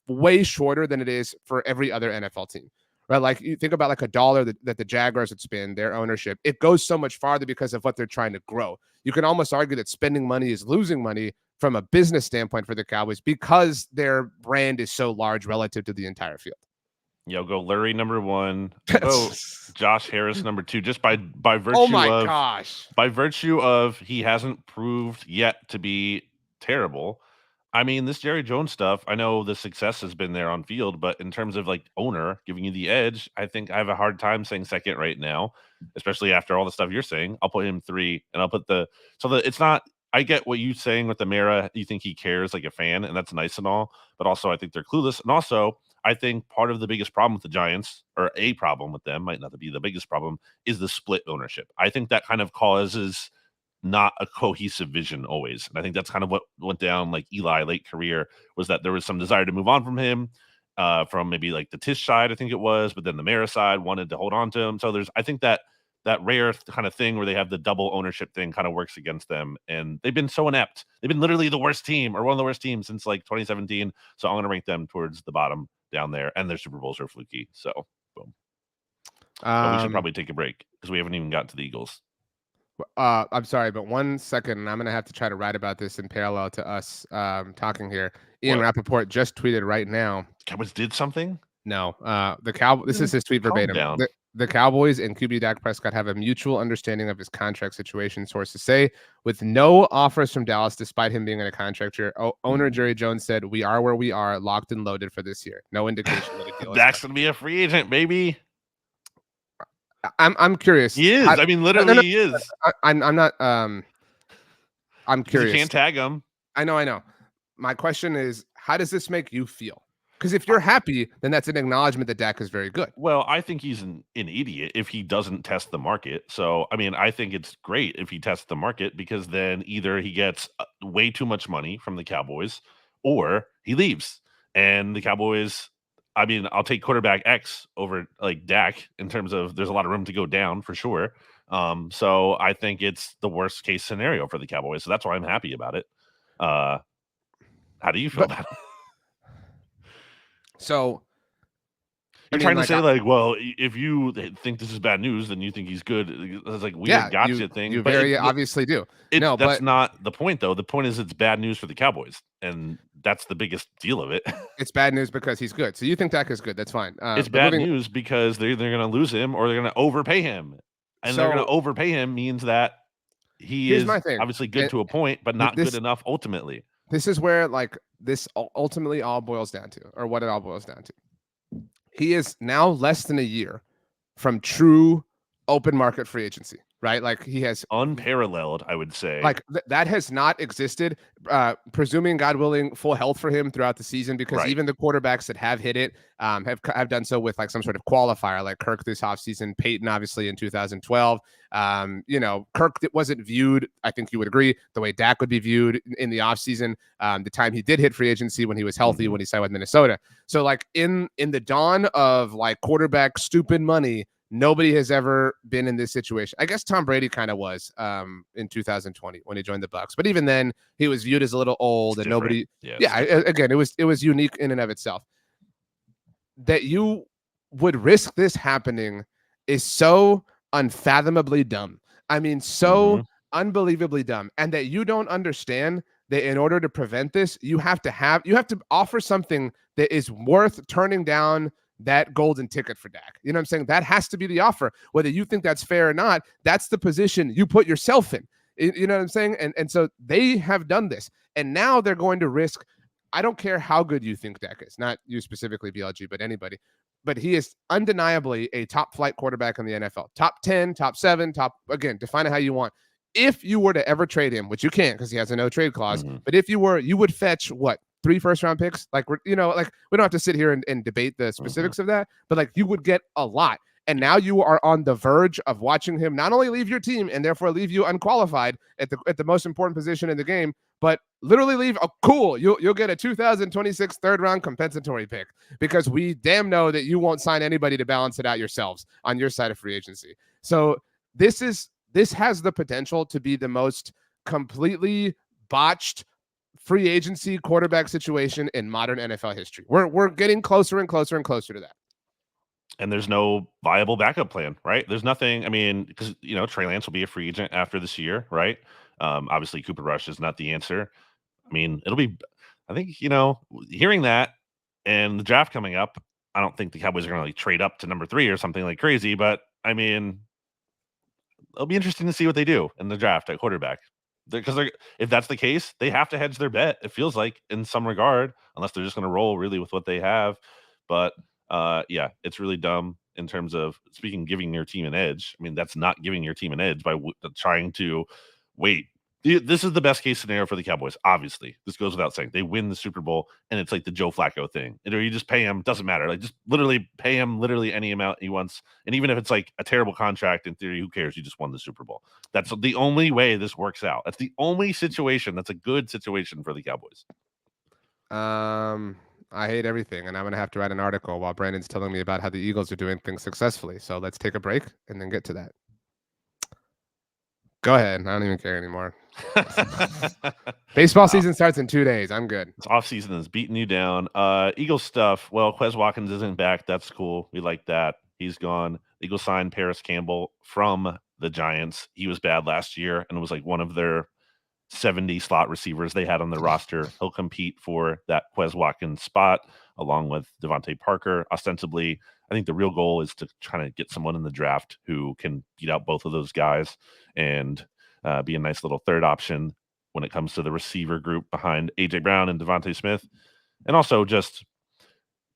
way shorter than it is for every other NFL team, right? Like you think about like a dollar that the Jaguars would spend, their ownership, it goes so much farther because of what they're trying to grow. You can almost argue that spending money is losing money from a business standpoint for the Cowboys because their brand is so large relative to the entire field. Yeah, I'll go Lurie number 1. I'll go Josh Harris number 2, just by Oh virtue my of gosh. he hasn't proved yet to be terrible. I mean, this Jerry Jones stuff, I know the success has been there on field, but in terms of like owner giving you the edge, I think I have a hard time saying second right now, especially after all the stuff you're saying. I'll put him 3, and I'll put it's not. I get what you're saying with the Mara. You think he cares like a fan, and that's nice and all, but also I think they're clueless, and also I think part of the biggest problem with the Giants, or a problem with them, might not be the biggest problem, is the split ownership. I think that kind of causes not a cohesive vision always. And I think that's kind of what went down like Eli late career, was that there was some desire to move on from him, from maybe like the Tisch side, I think it was, but then the Mara side wanted to hold on to him. So I think that rare kind of thing where they have the double ownership thing kind of works against them. And they've been so inept. They've been literally the worst team, or one of the worst teams since like 2017. So I'm going to rank them towards the bottom down there, and their Super Bowls are fluky. So boom. But we should probably take a break because we haven't even gotten to the Eagles. I'm sorry, but 1 second, and I'm gonna have to try to write about this in parallel to us talking here. Ian Rappaport just tweeted right now. Cowboys did something? No, this is his tweet verbatim. The Cowboys and QB Dak Prescott have a mutual understanding of his contract situation, sources say, with no offers from Dallas despite him being in a contract year. Owner Jerry Jones said, "We are where we are, locked and loaded for this year. No indication that a deal is Dak's gonna be a free agent, baby." I'm curious. He is. I mean, literally, he is. I'm not. I'm curious. You can't tag him. I know. My question is, how does this make you feel? Because if you're happy, then that's an acknowledgement that Dak is very good. Well, I think he's an idiot if he doesn't test the market. So, I mean, I think it's great if he tests the market, because then either he gets way too much money from the Cowboys or he leaves. And the Cowboys, I mean, I'll take quarterback X over like Dak in terms of there's a lot of room to go down for sure. So I think it's the worst case scenario for the Cowboys. So that's why I'm happy about it. How do you feel about it? So you're trying to say like, well, if you think this is bad news, then you think he's good. It's like weird gotcha thing. You obviously do. That's not the point, though. The point is it's bad news for the Cowboys, and that's the biggest deal of it. It's bad news because he's good. So you think Dak is good? That's fine. It's bad news because they're going to lose him or they're going to overpay him, and they're going to overpay him means that he is obviously good to a point, but not good enough ultimately. This is where like this ultimately all boils down to, or what it all boils down to. He is now less than a year from true open market free agency, right? Like he has unparalleled, I would say. Like that has not existed, presuming God willing, full health for him throughout the season, because even the quarterbacks that have hit it have done so with like some sort of qualifier, like Kirk this offseason, Peyton obviously in 2012. Kirk wasn't viewed, I think you would agree, the way Dak would be viewed in the offseason, the time he did hit free agency when he was healthy, when he signed with Minnesota. So like in the dawn of like quarterback stupid money, nobody has ever been in this situation. I guess Tom Brady kind of was in 2020 when he joined the Bucs, but even then he was viewed as a little old, and nobody. Again, it was unique in and of itself. That you would risk this happening is so unfathomably dumb. I mean, so unbelievably dumb, and that you don't understand that in order to prevent this, you have to offer something that is worth turning down that golden ticket for Dak. You know what I'm saying? That has to be the offer. Whether you think that's fair or not, that's the position you put yourself in. You know what I'm saying? And so they have done this. And now they're going to risk, I don't care how good you think Dak is, not you specifically, BLG, but anybody. But he is undeniably a top flight quarterback in the NFL. Top 10, top 7, again, define it how you want. If you were to ever trade him, which you can't because he has a no trade clause, but if you were, you would fetch what? 3 first-round picks. Like, we don't have to sit here and debate the specifics of that, but like you would get a lot. And now you are on the verge of watching him not only leave your team and therefore leave you unqualified at the most important position in the game, but literally leave. Oh, cool. You'll get a 2026 third-round compensatory pick because we damn know that you won't sign anybody to balance it out yourselves on your side of free agency. So this has the potential to be the most completely botched free agency quarterback situation in modern NFL history. We're getting closer and closer and closer to that. and there's no viable backup plan, right? There's nothing. I mean, because Trey Lance will be a free agent after this year, right? Obviously, Cooper Rush is not the answer. I mean, it'll be. I think hearing that and the draft coming up, I don't think the Cowboys are going to like trade up to number 3 or something like crazy. But I mean, it'll be interesting to see what they do in the draft at quarterback. Because if that's the case, they have to hedge their bet. It feels like in some regard, unless they're just going to roll really with what they have. But yeah, it's really dumb in terms of speaking giving your team an edge. I mean, that's not giving your team an edge by trying to wait. This is the best case scenario for the Cowboys. Obviously, this goes without saying. They win the Super Bowl, and it's like the Joe Flacco thing. Or you just pay him, doesn't matter. Like just literally pay him literally any amount he wants. And even if it's like a terrible contract, in theory, who cares? You just won the Super Bowl. That's the only way this works out. That's the only situation that's a good situation for the Cowboys. I hate everything, and I'm gonna have to write an article while Brandon's telling me about how the Eagles are doing things successfully. So let's take a break and then get to that. Go ahead. I don't even care anymore. Baseball season starts in 2 days. I'm good. This offseason is beating you down. Eagles stuff. Well, Quez Watkins isn't back. That's cool. We like that. He's gone. Eagles signed Paris Campbell from the Giants. He was bad last year and was like one of their 70 slot receivers they had on the roster. He'll compete for that Quez Watkins spot along with Devontae Parker. Ostensibly, I think the real goal is to try to get someone in the draft who can beat out both of those guys and be a nice little third option when it comes to the receiver group behind A.J. Brown and Devontae Smith. And also just,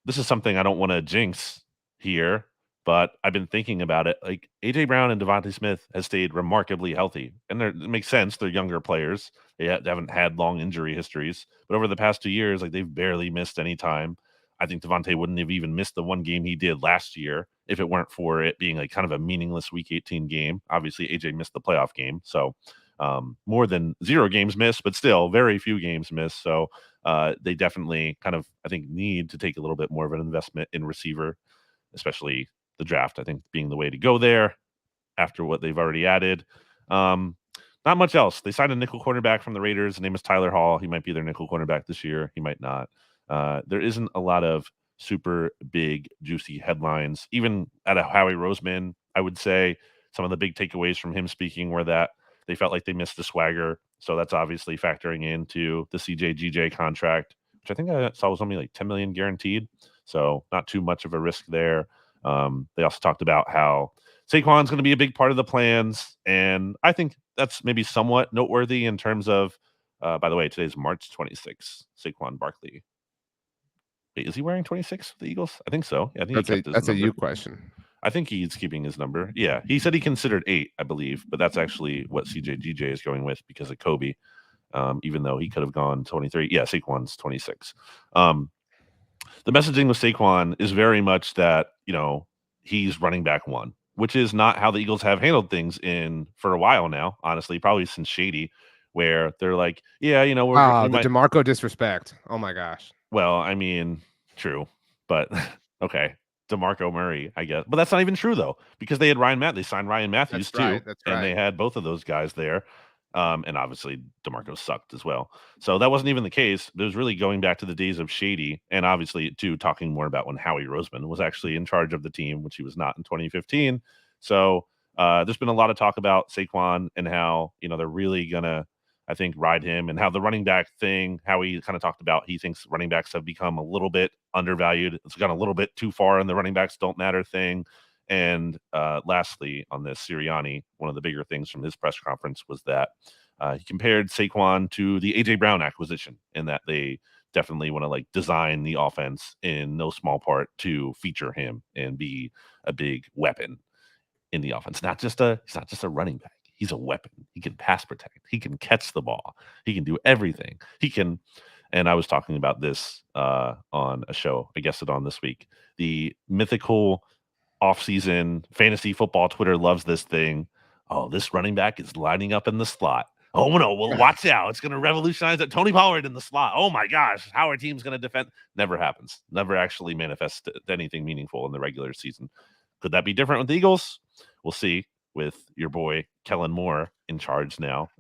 this is something I don't want to jinx here, but I've been thinking about it. Like A.J. Brown and Devontae Smith has stayed remarkably healthy. And it makes sense. They're younger players. They haven't had long injury histories. But over the past 2 years, like they've barely missed any time. I think Devontae wouldn't have even missed the one game he did last year if it weren't for it being like kind of a meaningless Week 18 game. Obviously, AJ missed the playoff game. So more than 0 games missed, but still very few games missed. So they definitely kind of, I think, need to take a little bit more of an investment in receiver, especially the draft, I think, being the way to go there after what they've already added. Not much else. They signed a nickel cornerback from the Raiders. His name is Tyler Hall. He might be their nickel cornerback this year. He might not. There isn't a lot of super big, juicy headlines. Even at a Howie Roseman, I would say some of the big takeaways from him speaking were that they felt like they missed the swagger. So that's obviously factoring into the CJ contract, which I think I saw was only like $10 million guaranteed. So not too much of a risk there. They also talked about how Saquon's going to be a big part of the plans. And I think that's maybe somewhat noteworthy in terms of, by the way, today's March 26th, Saquon Barkley. Wait, is he wearing 26 for the Eagles? I think so. Yeah, I think that's a you question. I think he's keeping his number. Yeah, he said he considered 8, I believe, but that's actually what CJ is going with because of Kobe, even though he could have gone 23. Yeah, Saquon's 26. The messaging with Saquon is very much that, he's running back 1, which is not how the Eagles have handled things for a while now, honestly, probably since Shady, where they're like, yeah, we the DeMarco disrespect. Oh my gosh. Well, I mean, true, but okay. DeMarco Murray, I guess. But that's not even true, though, because they had They signed Ryan Matthews, too. Right, that's right. And they had both of those guys there. And obviously, DeMarco sucked as well. So that wasn't even the case. It was really going back to the days of Shady. And obviously, too, talking more about when Howie Roseman was actually in charge of the team, which he was not in 2015. So there's been a lot of talk about Saquon and how, they're really going to, I think, ride him, and how the running back thing, how he kind of talked about, he thinks running backs have become a little bit undervalued. It's gone a little bit too far in the running backs don't matter thing. And lastly, on this, Sirianni, one of the bigger things from his press conference was that he compared Saquon to the A.J. Brown acquisition, and that they definitely want to like design the offense in no small part to feature him and be a big weapon in the offense. He's not just a running back. He's a weapon. He can pass protect. He can catch the ball. He can do everything. He can. And I was talking about this on a show I guessed it on this week. The mythical offseason fantasy football Twitter loves this thing. Oh, this running back is lining up in the slot. Oh, no. Well, watch out. It's going to revolutionize that. Tony Pollard in the slot. Oh, my gosh. How our team's going to defend. Never happens. Never actually manifests anything meaningful in the regular season. Could that be different with the Eagles? We'll see. With your boy Kellen Moore in charge now,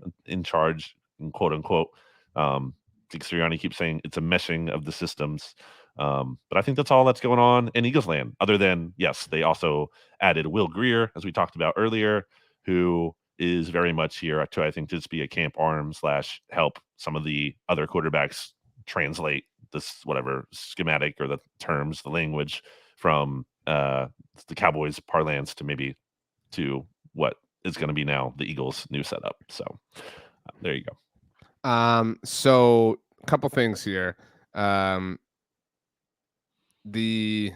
quote unquote. Sirianni keeps saying it's a meshing of the systems. But I think that's all that's going on in Eagles land, other than, yes, they also added Will Greer, as we talked about earlier, who is very much here to, I think, just be a camp arm / help some of the other quarterbacks translate this whatever schematic or the terms, the language from the Cowboys parlance to maybe to what is going to be now the Eagles' new setup. So there you go. So a couple things here. The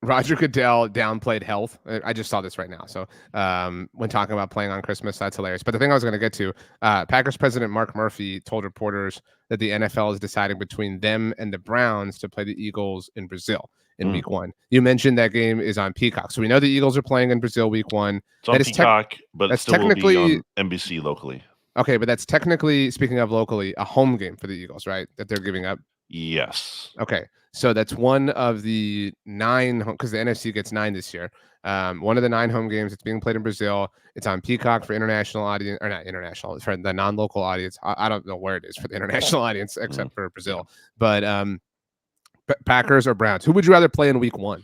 Roger Goodell downplayed health. I just saw this right now. So when talking about playing on Christmas, that's hilarious. But the thing I was going to get to, Packers president Mark Murphy told reporters that the NFL is deciding between them and the Browns to play the Eagles in Brazil in week 1. You mentioned that game is on Peacock. So we know the Eagles are playing in Brazil week 1. It's on Peacock, but it still will be on NBC locally. Okay, but that's technically, speaking of locally, a home game for the Eagles, right? That they're giving up? Yes. Okay. So that's one of the 9, because the NFC gets 9 this year. One of the 9 home games. It's being played in Brazil. It's on Peacock for international audience, or not international, it's for the non-local audience. I don't know where it is for the international audience, except for Brazil. But Packers or Browns? Who would you rather play in week 1?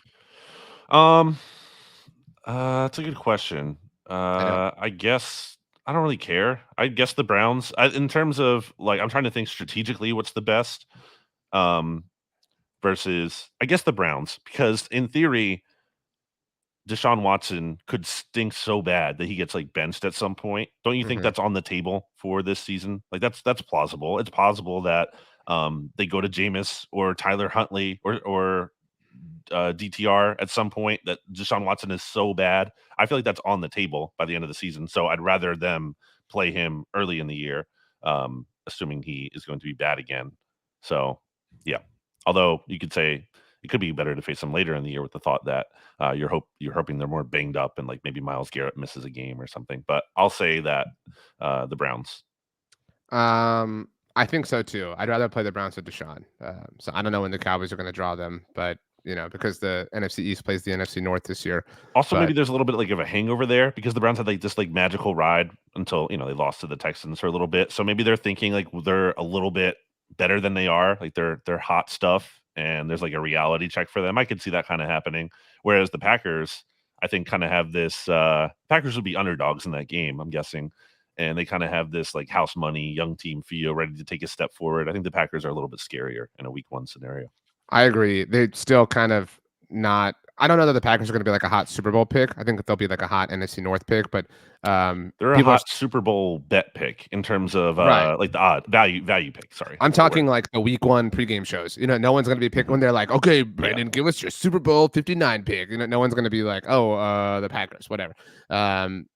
That's a good question. I guess I don't really care. I guess the Browns. In terms of, like, I'm trying to think strategically what's the best. Versus, I guess, the Browns, because in theory, Deshaun Watson could stink so bad that he gets like benched at some point. Don't you think that's on the table for this season? Like that's plausible. It's possible that they go to Jameis or Tyler Huntley or DTR at some point, that Deshaun Watson is so bad. I feel like that's on the table by the end of the season. So I'd rather them play him early in the year, assuming he is going to be bad again. So yeah. Although you could say it could be better to face them later in the year with the thought that you're hoping they're more banged up and like maybe Myles Garrett misses a game or something. But I'll say that the Browns. I think so too. I'd rather play the Browns with Deshaun. So I don't know when the Cowboys are going to draw them, but because the NFC East plays the NFC North this year. Also, maybe there's a little bit like of a hangover there because the Browns had like this like magical ride until they lost to the Texans for a little bit. So maybe they're thinking like they're a little bit better than they are. Like they're hot stuff, and there's like a reality check for them. I could see that kind of happening. Whereas the Packers, I think, kind of have this. Packers would be underdogs in that game, I'm guessing, and they kind of have this like house money, young team feel, ready to take a step forward. I think the Packers are a little bit scarier in a week 1 scenario. I agree. They're still kind of not. I don't know that the Packers are going to be like a hot Super Bowl pick. I think they'll be like a hot NFC North pick, but they're a hot Super Bowl bet pick in terms of like the odd value pick. Sorry, I'm talking like the week 1 pregame shows. No one's going to be picking when they're like, okay, Brandon, give us your Super Bowl 59 pick. No one's going to be like, the Packers, whatever.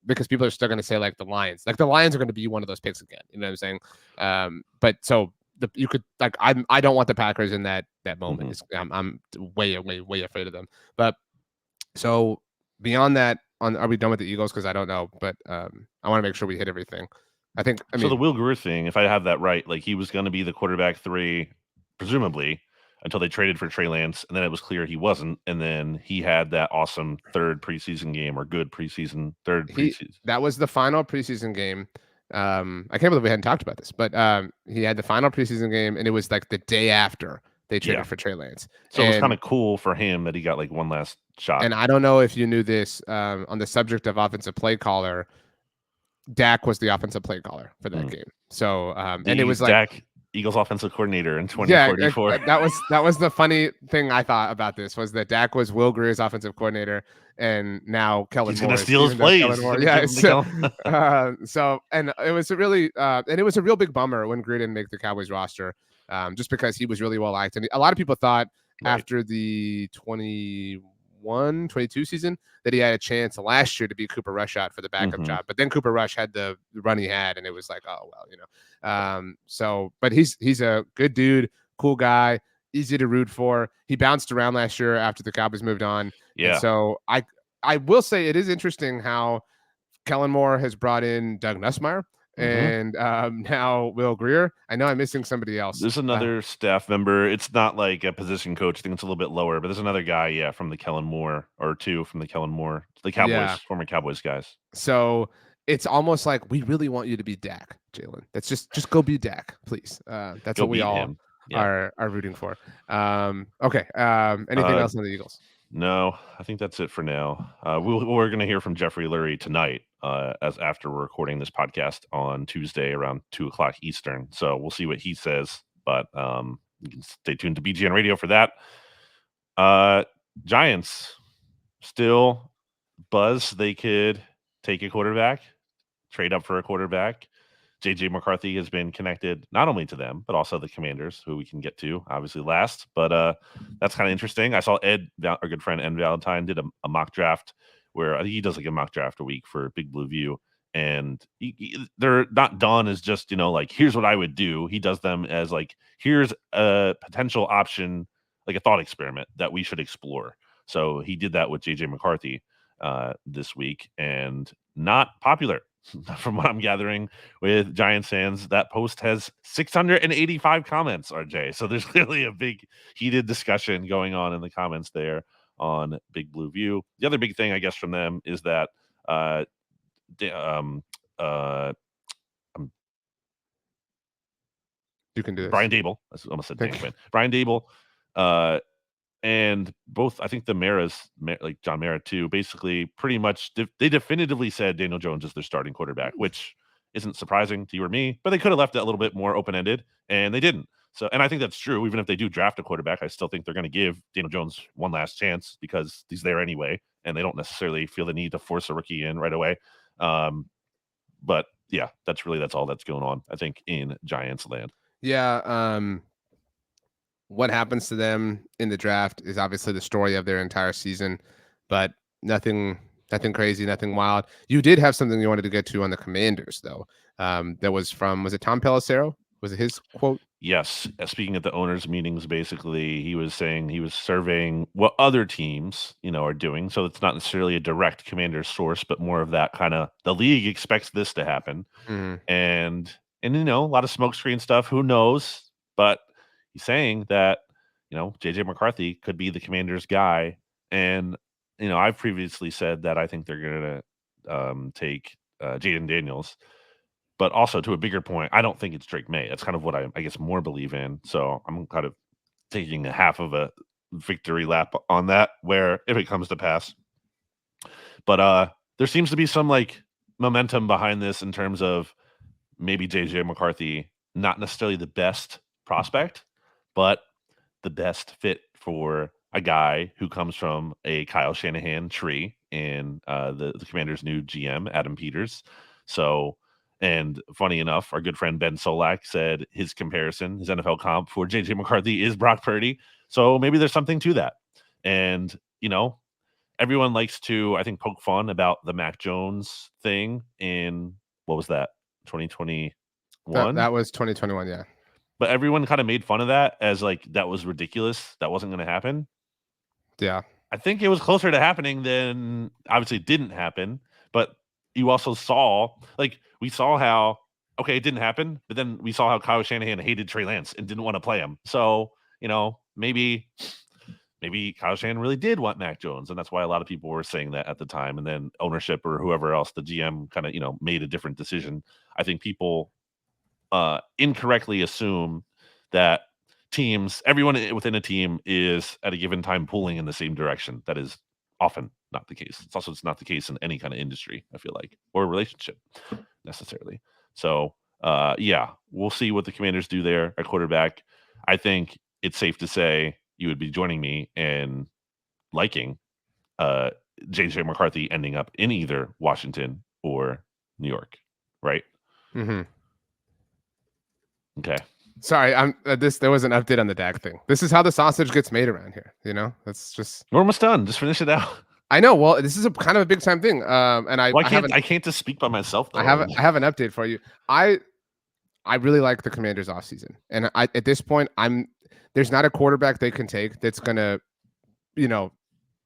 Because people are still going to say like the Lions. Like the Lions are going to be one of those picks again. You know what I'm saying? But so. You could like I don't want the Packers in that moment. I'm way afraid of them. But so beyond that, are we done with the Eagles? Because I don't know, but I want to make sure we hit everything. So the Will Greer thing, if I have that right, like he was going to be the quarterback 3, presumably, until they traded for Trey Lance, and then it was clear he wasn't, and then he had that awesome third preseason game, or good preseason preseason. That was the final preseason game. I can't believe we hadn't talked about this, but he had the final preseason game, and it was like the day after they traded for Trey Lance. So it was kind of cool for him that he got like one last shot. And I don't know if you knew this, on the subject of offensive play caller, Dak was the offensive play caller for that game. So and it was like Dak, Eagles offensive coordinator in 2044. Yeah, that was the funny thing I thought about this, was that Dak was Will Greer's offensive coordinator, and now Kellen Moore is going to steal his plays. Yeah. So and it was a real big bummer when Greer didn't make the Cowboys roster, just because he was really well liked, and a lot of people thought after the 21-22 season that he had a chance last year to be Cooper Rush out for the backup job, but then Cooper Rush had the run he had, and it was like, oh well, so but he's a good dude, cool guy, easy to root for. He bounced around last year after the Cowboys moved on. And so I will say it is interesting how Kellen Moore has brought in Doug Nussmeier and now Will Greer. I know I'm missing somebody else. There's another staff member. It's not like a position coach. I think it's a little bit lower, but there's another guy, from the Kellen Moore, or 2 from the Kellen Moore, the Cowboys, former Cowboys guys. So it's almost like we really want you to be Dak, Jalen. That's just go be Dak, please. That's what we all are rooting for. Okay. Anything else on the Eagles? No, I think that's it for now. We're going to hear from Jeffrey Lurie tonight, as after we're recording this podcast on Tuesday around 2:00 Eastern. So we'll see what he says. But you can stay tuned to BGN Radio for that. Giants still buzz. They could take a quarterback, trade up for a quarterback. JJ McCarthy has been connected not only to them, but also the Commanders, who we can get to obviously last. But that's kind of interesting. I saw our good friend Ed Valentine, did a mock draft where I think he does like a mock draft a week for Big Blue View. And they're not done as just, like, here's what I would do. He does them as like, here's a potential option, like a thought experiment that we should explore. So he did that with JJ McCarthy this week, and not popular from what I'm gathering with Giants fans. That post has 685 comments, RJ. So there's clearly a big heated discussion going on in the comments there on Big Blue View. The other big thing, I guess, from them is that you can do this. Brian Dable, I almost said Dan Quinn. Brian Dable, and both, I think the Maras, like John Mara too, basically pretty much they definitively said Daniel Jones is their starting quarterback, which isn't surprising to you or me, but they could have left it a little bit more open-ended, and they didn't. So, and I think that's true. Even if they do draft a quarterback, I still think they're going to give Daniel Jones one last chance because he's there anyway, and they don't necessarily feel the need to force a rookie in right away. But yeah, that's all that's going on, I think, in Giants land. Yeah. What happens to them in the draft is obviously the story of their entire season, but nothing crazy, nothing wild. You did have something you wanted to get to on the Commanders, though. That was it Tom Pelissero? Was it his quote? Yes. Speaking at the owners' meetings, basically, he was saying he was surveying what other teams, are doing. So it's not necessarily a direct Commanders source, but more of that kind of, the league expects this to happen. Mm-hmm. And a lot of smokescreen stuff. Who knows? But he's saying that, JJ McCarthy could be the Commanders guy. And, I've previously said that I think they're going to take Jaden Daniels. But also, to a bigger point, I don't think it's Drake May. That's kind of what I guess more believe in. So I'm kind of taking a half of a victory lap on that, where if it comes to pass. But there seems to be some like momentum behind this in terms of maybe JJ McCarthy, not necessarily the best prospect, but the best fit for a guy who comes from a Kyle Shanahan tree and the Commanders' new GM, Adam Peters. So, and funny enough, our good friend Ben Solak said his NFL comp for JJ McCarthy is Brock Purdy. So maybe there's something to that. And, everyone likes to, I think, poke fun about the Mac Jones thing in, what was that, 2021? That was 2021, yeah. But everyone kind of made fun of that as like, that was ridiculous. That wasn't going to happen. Yeah. I think it was closer to happening than, obviously it didn't happen. But you also saw, like, we saw how, okay, it didn't happen. But then we saw how Kyle Shanahan hated Trey Lance and didn't want to play him. So, maybe Kyle Shanahan really did want Mac Jones. And that's why a lot of people were saying that at the time. And then ownership or whoever else, the GM kind of, made a different decision. I think people incorrectly assume that everyone within a team is at a given time pulling in the same direction. That is often not the case. It's not the case in any kind of industry, I feel like, or relationship necessarily. So yeah, we'll see what the Commanders do there at quarterback. I think it's safe to say you would be joining me in liking JJ McCarthy ending up in either Washington or New York, right? Mm-hmm. Okay. Sorry, there was an update on the Dak thing. This is how the sausage gets made around here. That's just, we're almost done. Just finish it out. I know. Well, this is a kind of a big time thing. And I can't just speak by myself though. I have an update for you. I really like the Commanders offseason. And at this point, there's not a quarterback they can take that's gonna,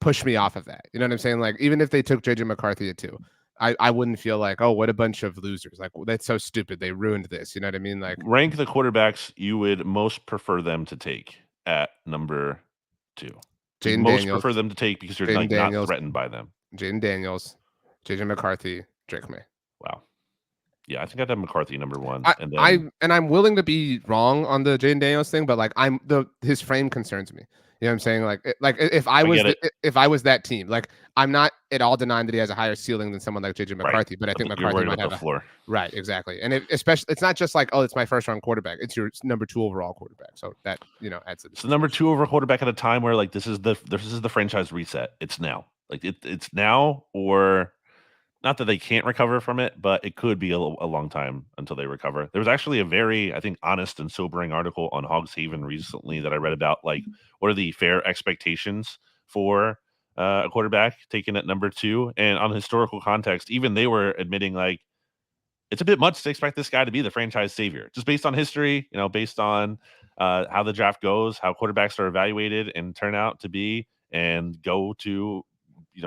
push me off of that. You know what I'm saying? Like, even if they took JJ McCarthy at 2, I wouldn't feel like, oh, what a bunch of losers. Like, that's so stupid. They ruined this. You know what I mean? Like, rank the quarterbacks you would most prefer them to take at number 2. Jaden most Daniels, prefer them to take because you're like not threatened by them. Jaden Daniels, JJ McCarthy, Drake May. Wow. Yeah, I think I'd have McCarthy number 1, and I then and I'm willing to be wrong on the Jaden Daniels thing, but like his frame concerns me. You know what I'm saying? Like if I I was get it. if I was that team, like I'm not at all denying that he has a higher ceiling than someone like JJ Right. McCarthy, but I think You're McCarthy worried might about have the a floor. right, exactly. And especially it's not just like, oh, it's my first round quarterback. It's your number 2 overall quarterback. So that, adds to the So number situation. 2 over quarterback at a time where like this is the franchise reset. It's now. Like it's now, or not that they can't recover from it, but it could be a long time until they recover. There was actually a very, I think, honest and sobering article on Hogs Haven recently that I read about, like, what are the fair expectations for a quarterback taken at number 2, and on historical context, even they were admitting like it's a bit much to expect this guy to be the franchise savior, just based on history, based on how the draft goes, how quarterbacks are evaluated and turn out to be, and go to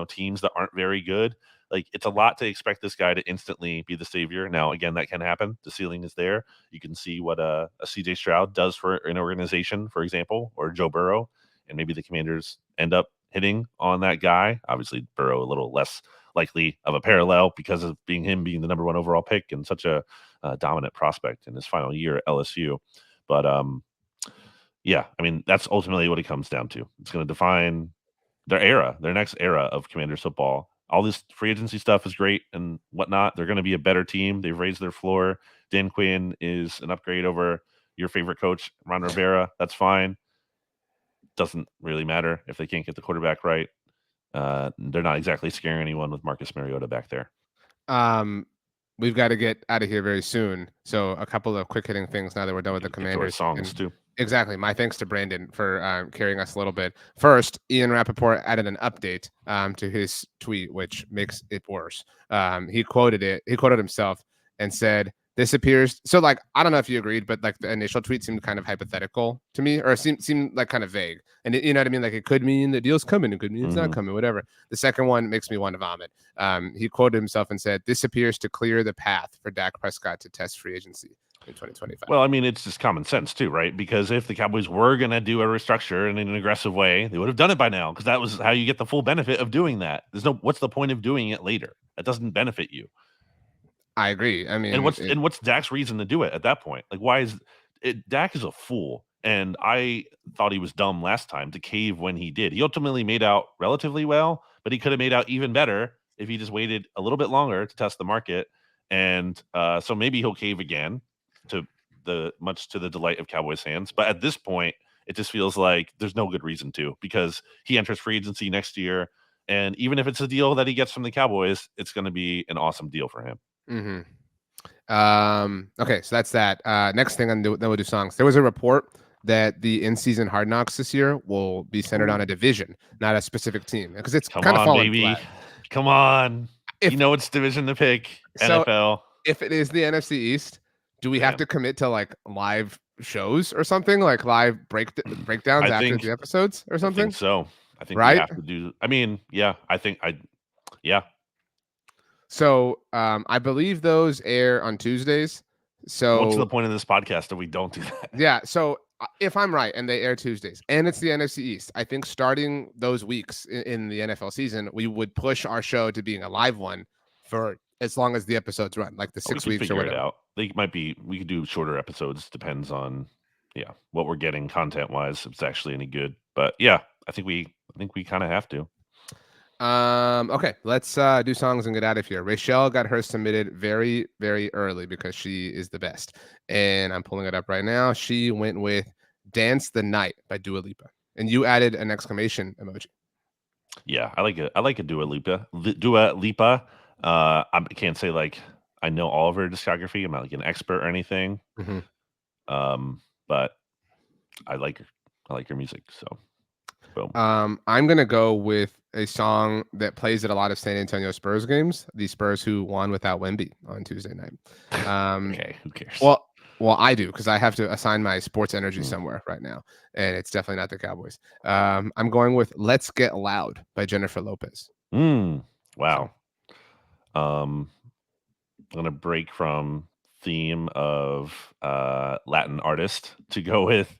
teams that aren't very good. Like, it's a lot to expect this guy to instantly be the savior. Now, again, that can happen. The ceiling is there. You can see what a CJ Stroud does for an organization, for example, or Joe Burrow, and maybe the Commanders end up hitting on that guy. Obviously, Burrow a little less likely of a parallel because of being the number 1 overall pick and such a dominant prospect in his final year at LSU. But yeah, I mean, that's ultimately what it comes down to. It's going to define their next era of Commanders football. All this free agency stuff is great and whatnot. They're going to be a better team. They've raised their floor. Dan Quinn is an upgrade over your favorite coach, Ron Rivera. That's fine. Doesn't really matter if they can't get the quarterback right. They're not exactly scaring anyone with Marcus Mariota back there. We've got to get out of here very soon. So a couple of quick hitting things now that we're done with the Commanders. Songs too. Exactly. My thanks to Brandon for carrying us a little bit. First, Ian Rappaport added an update to his tweet, which makes it worse. He quoted himself and said, "This appears." So, like, I don't know if you agreed, but like the initial tweet seemed kind of hypothetical to me, or seemed like kind of vague. And you know what I mean? Like, it could mean the deal's coming, it could mean it's not coming, whatever. The second one makes me want to vomit. He quoted himself and said, "This appears to clear the path for Dak Prescott to test free agency in 2025." Well, I mean, it's just common sense too, right? Because if the Cowboys were going to do a restructure in an aggressive way, they would have done it by now, because that was how you get the full benefit of doing that. What's the point of doing it later? That doesn't benefit you. I agree. I mean, and what's Dak's reason to do it at that point? Like, why is it? Dak is a fool, and I thought he was dumb last time to cave when he did. He ultimately made out relatively well, but he could have made out even better if he just waited a little bit longer to test the market. And so maybe he'll cave again, to the delight of Cowboys fans. But at this point, it just feels like there's no good reason to, because he enters free agency next year, and even if it's a deal that he gets from the Cowboys, it's going to be an awesome deal for him. Mm-hmm. Okay, so that's that. Next thing, then we'll do songs. There was a report that the in-season Hard Knocks this year will be centered on a division, not a specific team, because it's kind of falling flat. Come on, it's division to pick. So NFL. If it is the NFC East, do we have to commit to like live shows or something, like live breakdowns after the episodes or something? I think so. I think right? We have to do. I mean, yeah. Yeah. So I believe those air on Tuesdays. So what's the point of this podcast if we don't do that? Yeah. So if I'm right and they air Tuesdays and it's the NFC East, I think starting those weeks in the NFL season, we would push our show to being a live one for as long as the episodes run, like the 6 weeks or whatever. We could do shorter episodes. Depends on what we're getting content wise, if it's actually any good. But yeah, I think we kind of have to. Okay, let's do songs and get out of here. Rachel got hers submitted very, very early because she is the best. And I'm pulling it up right now. She went with Dance the Night by Dua Lipa. And you added an exclamation emoji. Yeah, I like a Dua Lipa. I can't say like I know all of her discography. I'm not like an expert or anything. Mm-hmm. But I like her music. So boom. I'm gonna go with a song that plays at a lot of San Antonio Spurs games. The Spurs who won without Wemby on Tuesday night. Okay, who cares? Well, I do, because I have to assign my sports energy somewhere right now, and it's definitely not the Cowboys. I'm going with "Let's Get Loud" by Jennifer Lopez. Wow. So. I'm gonna break from theme of Latin artist to go with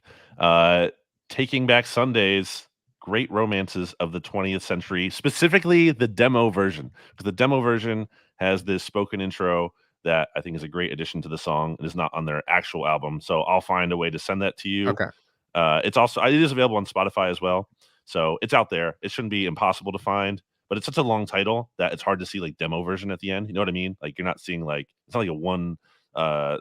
Taking Back Sunday's Great Romances of the 20th Century, specifically the demo version, because the demo version has this spoken intro that I think is a great addition to the song. It is not on their actual album, so I'll find a way to send that to you. Okay. It is available on Spotify as well, so it's out there. It shouldn't be impossible to find, but it's such a long title that it's hard to see like demo version at the end. You know what I mean? Like you're not seeing like it's not like a one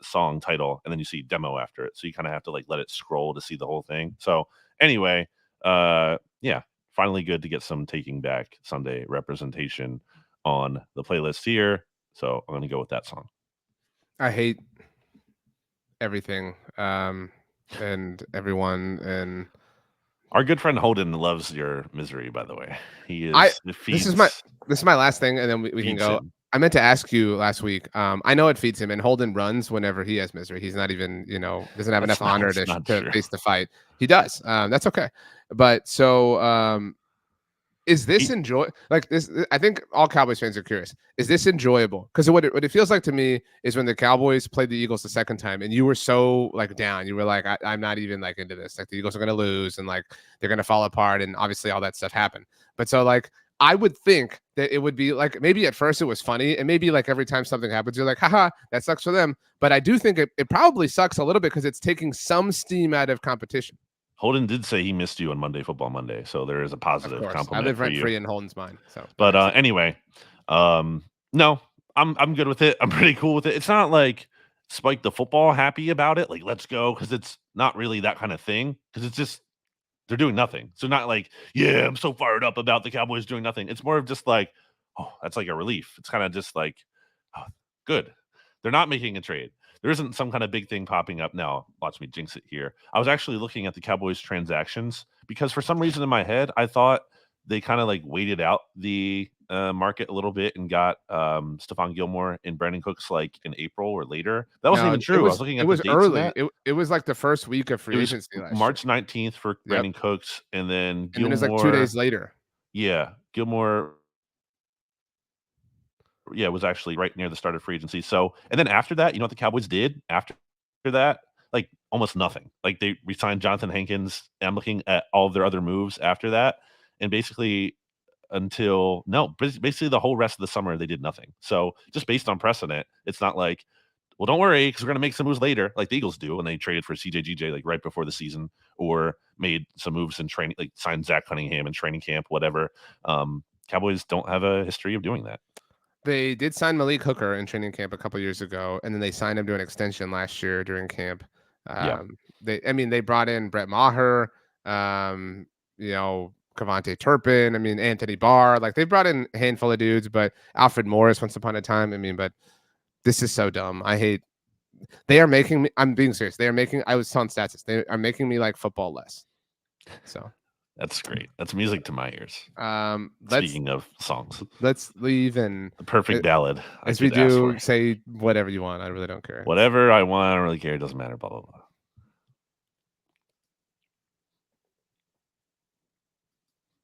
song title and then you see demo after it, so you kind of have to like let it scroll to see the whole thing. So anyway, yeah, finally good to get some Taking Back Sunday representation on the playlist here. So I'm gonna go with that song. I hate everything and everyone, and our good friend Holden loves your misery, by the way. He is this is my last thing, and then we can go. I meant to ask you last week. I know it feeds him, and Holden runs whenever he has misery. He's not even, doesn't have enough honor to face the fight. He does. That's okay. But so is this like this? I think all Cowboys fans are curious. Is this enjoyable? Because what it feels like to me is when the Cowboys played the Eagles the second time, and you were so like down. You were like, I'm not even like into this. Like the Eagles are going to lose, and like they're going to fall apart, and obviously all that stuff happened. But so like I would think that it would be like maybe at first it was funny, and maybe like every time something happens, you're like, haha, that sucks for them. But I do think it probably sucks a little bit because it's taking some steam out of competition. Holden did say he missed you on Monday Football Monday, so there is a positive compliment. I live rent free in Holden's mind. So, but anyway, no, I'm good with it. I'm pretty cool with it. It's not like Spike the Football happy about it, like let's go, because it's not really that kind of thing. Because it's just they're doing nothing. So not like, yeah, I'm so fired up about the Cowboys doing nothing. It's more of just like, oh, that's like a relief. It's kind of just like, oh, good. They're not making a trade. There isn't some kind of big thing popping up now. Watch me jinx it here. I was actually looking at the Cowboys transactions because for some reason in my head, I thought they kind of like waited out the market a little bit and got Stephon Gilmore and Brandon Cooks like in April or later. That wasn't even true. I was looking at the dates early. It was like the first week of free agency last March 19th for Brandon Cooks, and then Gilmore. And then it's like 2 days later. Yeah, Gilmore. Yeah, it was actually right near the start of free agency. So, and then after that, you know what the Cowboys did after that? Like almost nothing. Like they re-signed Jonathan Hankins. And I'm looking at all of their other moves after that, and basically basically the whole rest of the summer they did nothing. So just based on precedent, it's not like, well, don't worry because we're going to make some moves later, like the Eagles do when they traded for CJGJ like right before the season, or made some moves in training, like signed Zach Cunningham in training camp, whatever. Cowboys don't have a history of doing that. They did sign Malik Hooker in training camp a couple years ago, and then they signed him to an extension last year during camp. They brought in Brett Maher, Kavonte Turpin, Anthony Barr. Like they brought in a handful of dudes, but Alfred Morris once upon a time. But this is so dumb. I hate. They are making me. I'm being serious. They are making. I was telling Stats. They are making me like football less. So. That's great. That's music to my ears. Speaking of songs, let's leave and the perfect ballad. As we do, say whatever you want. I really don't care. Whatever I want, I don't really care. It doesn't matter. Blah blah blah.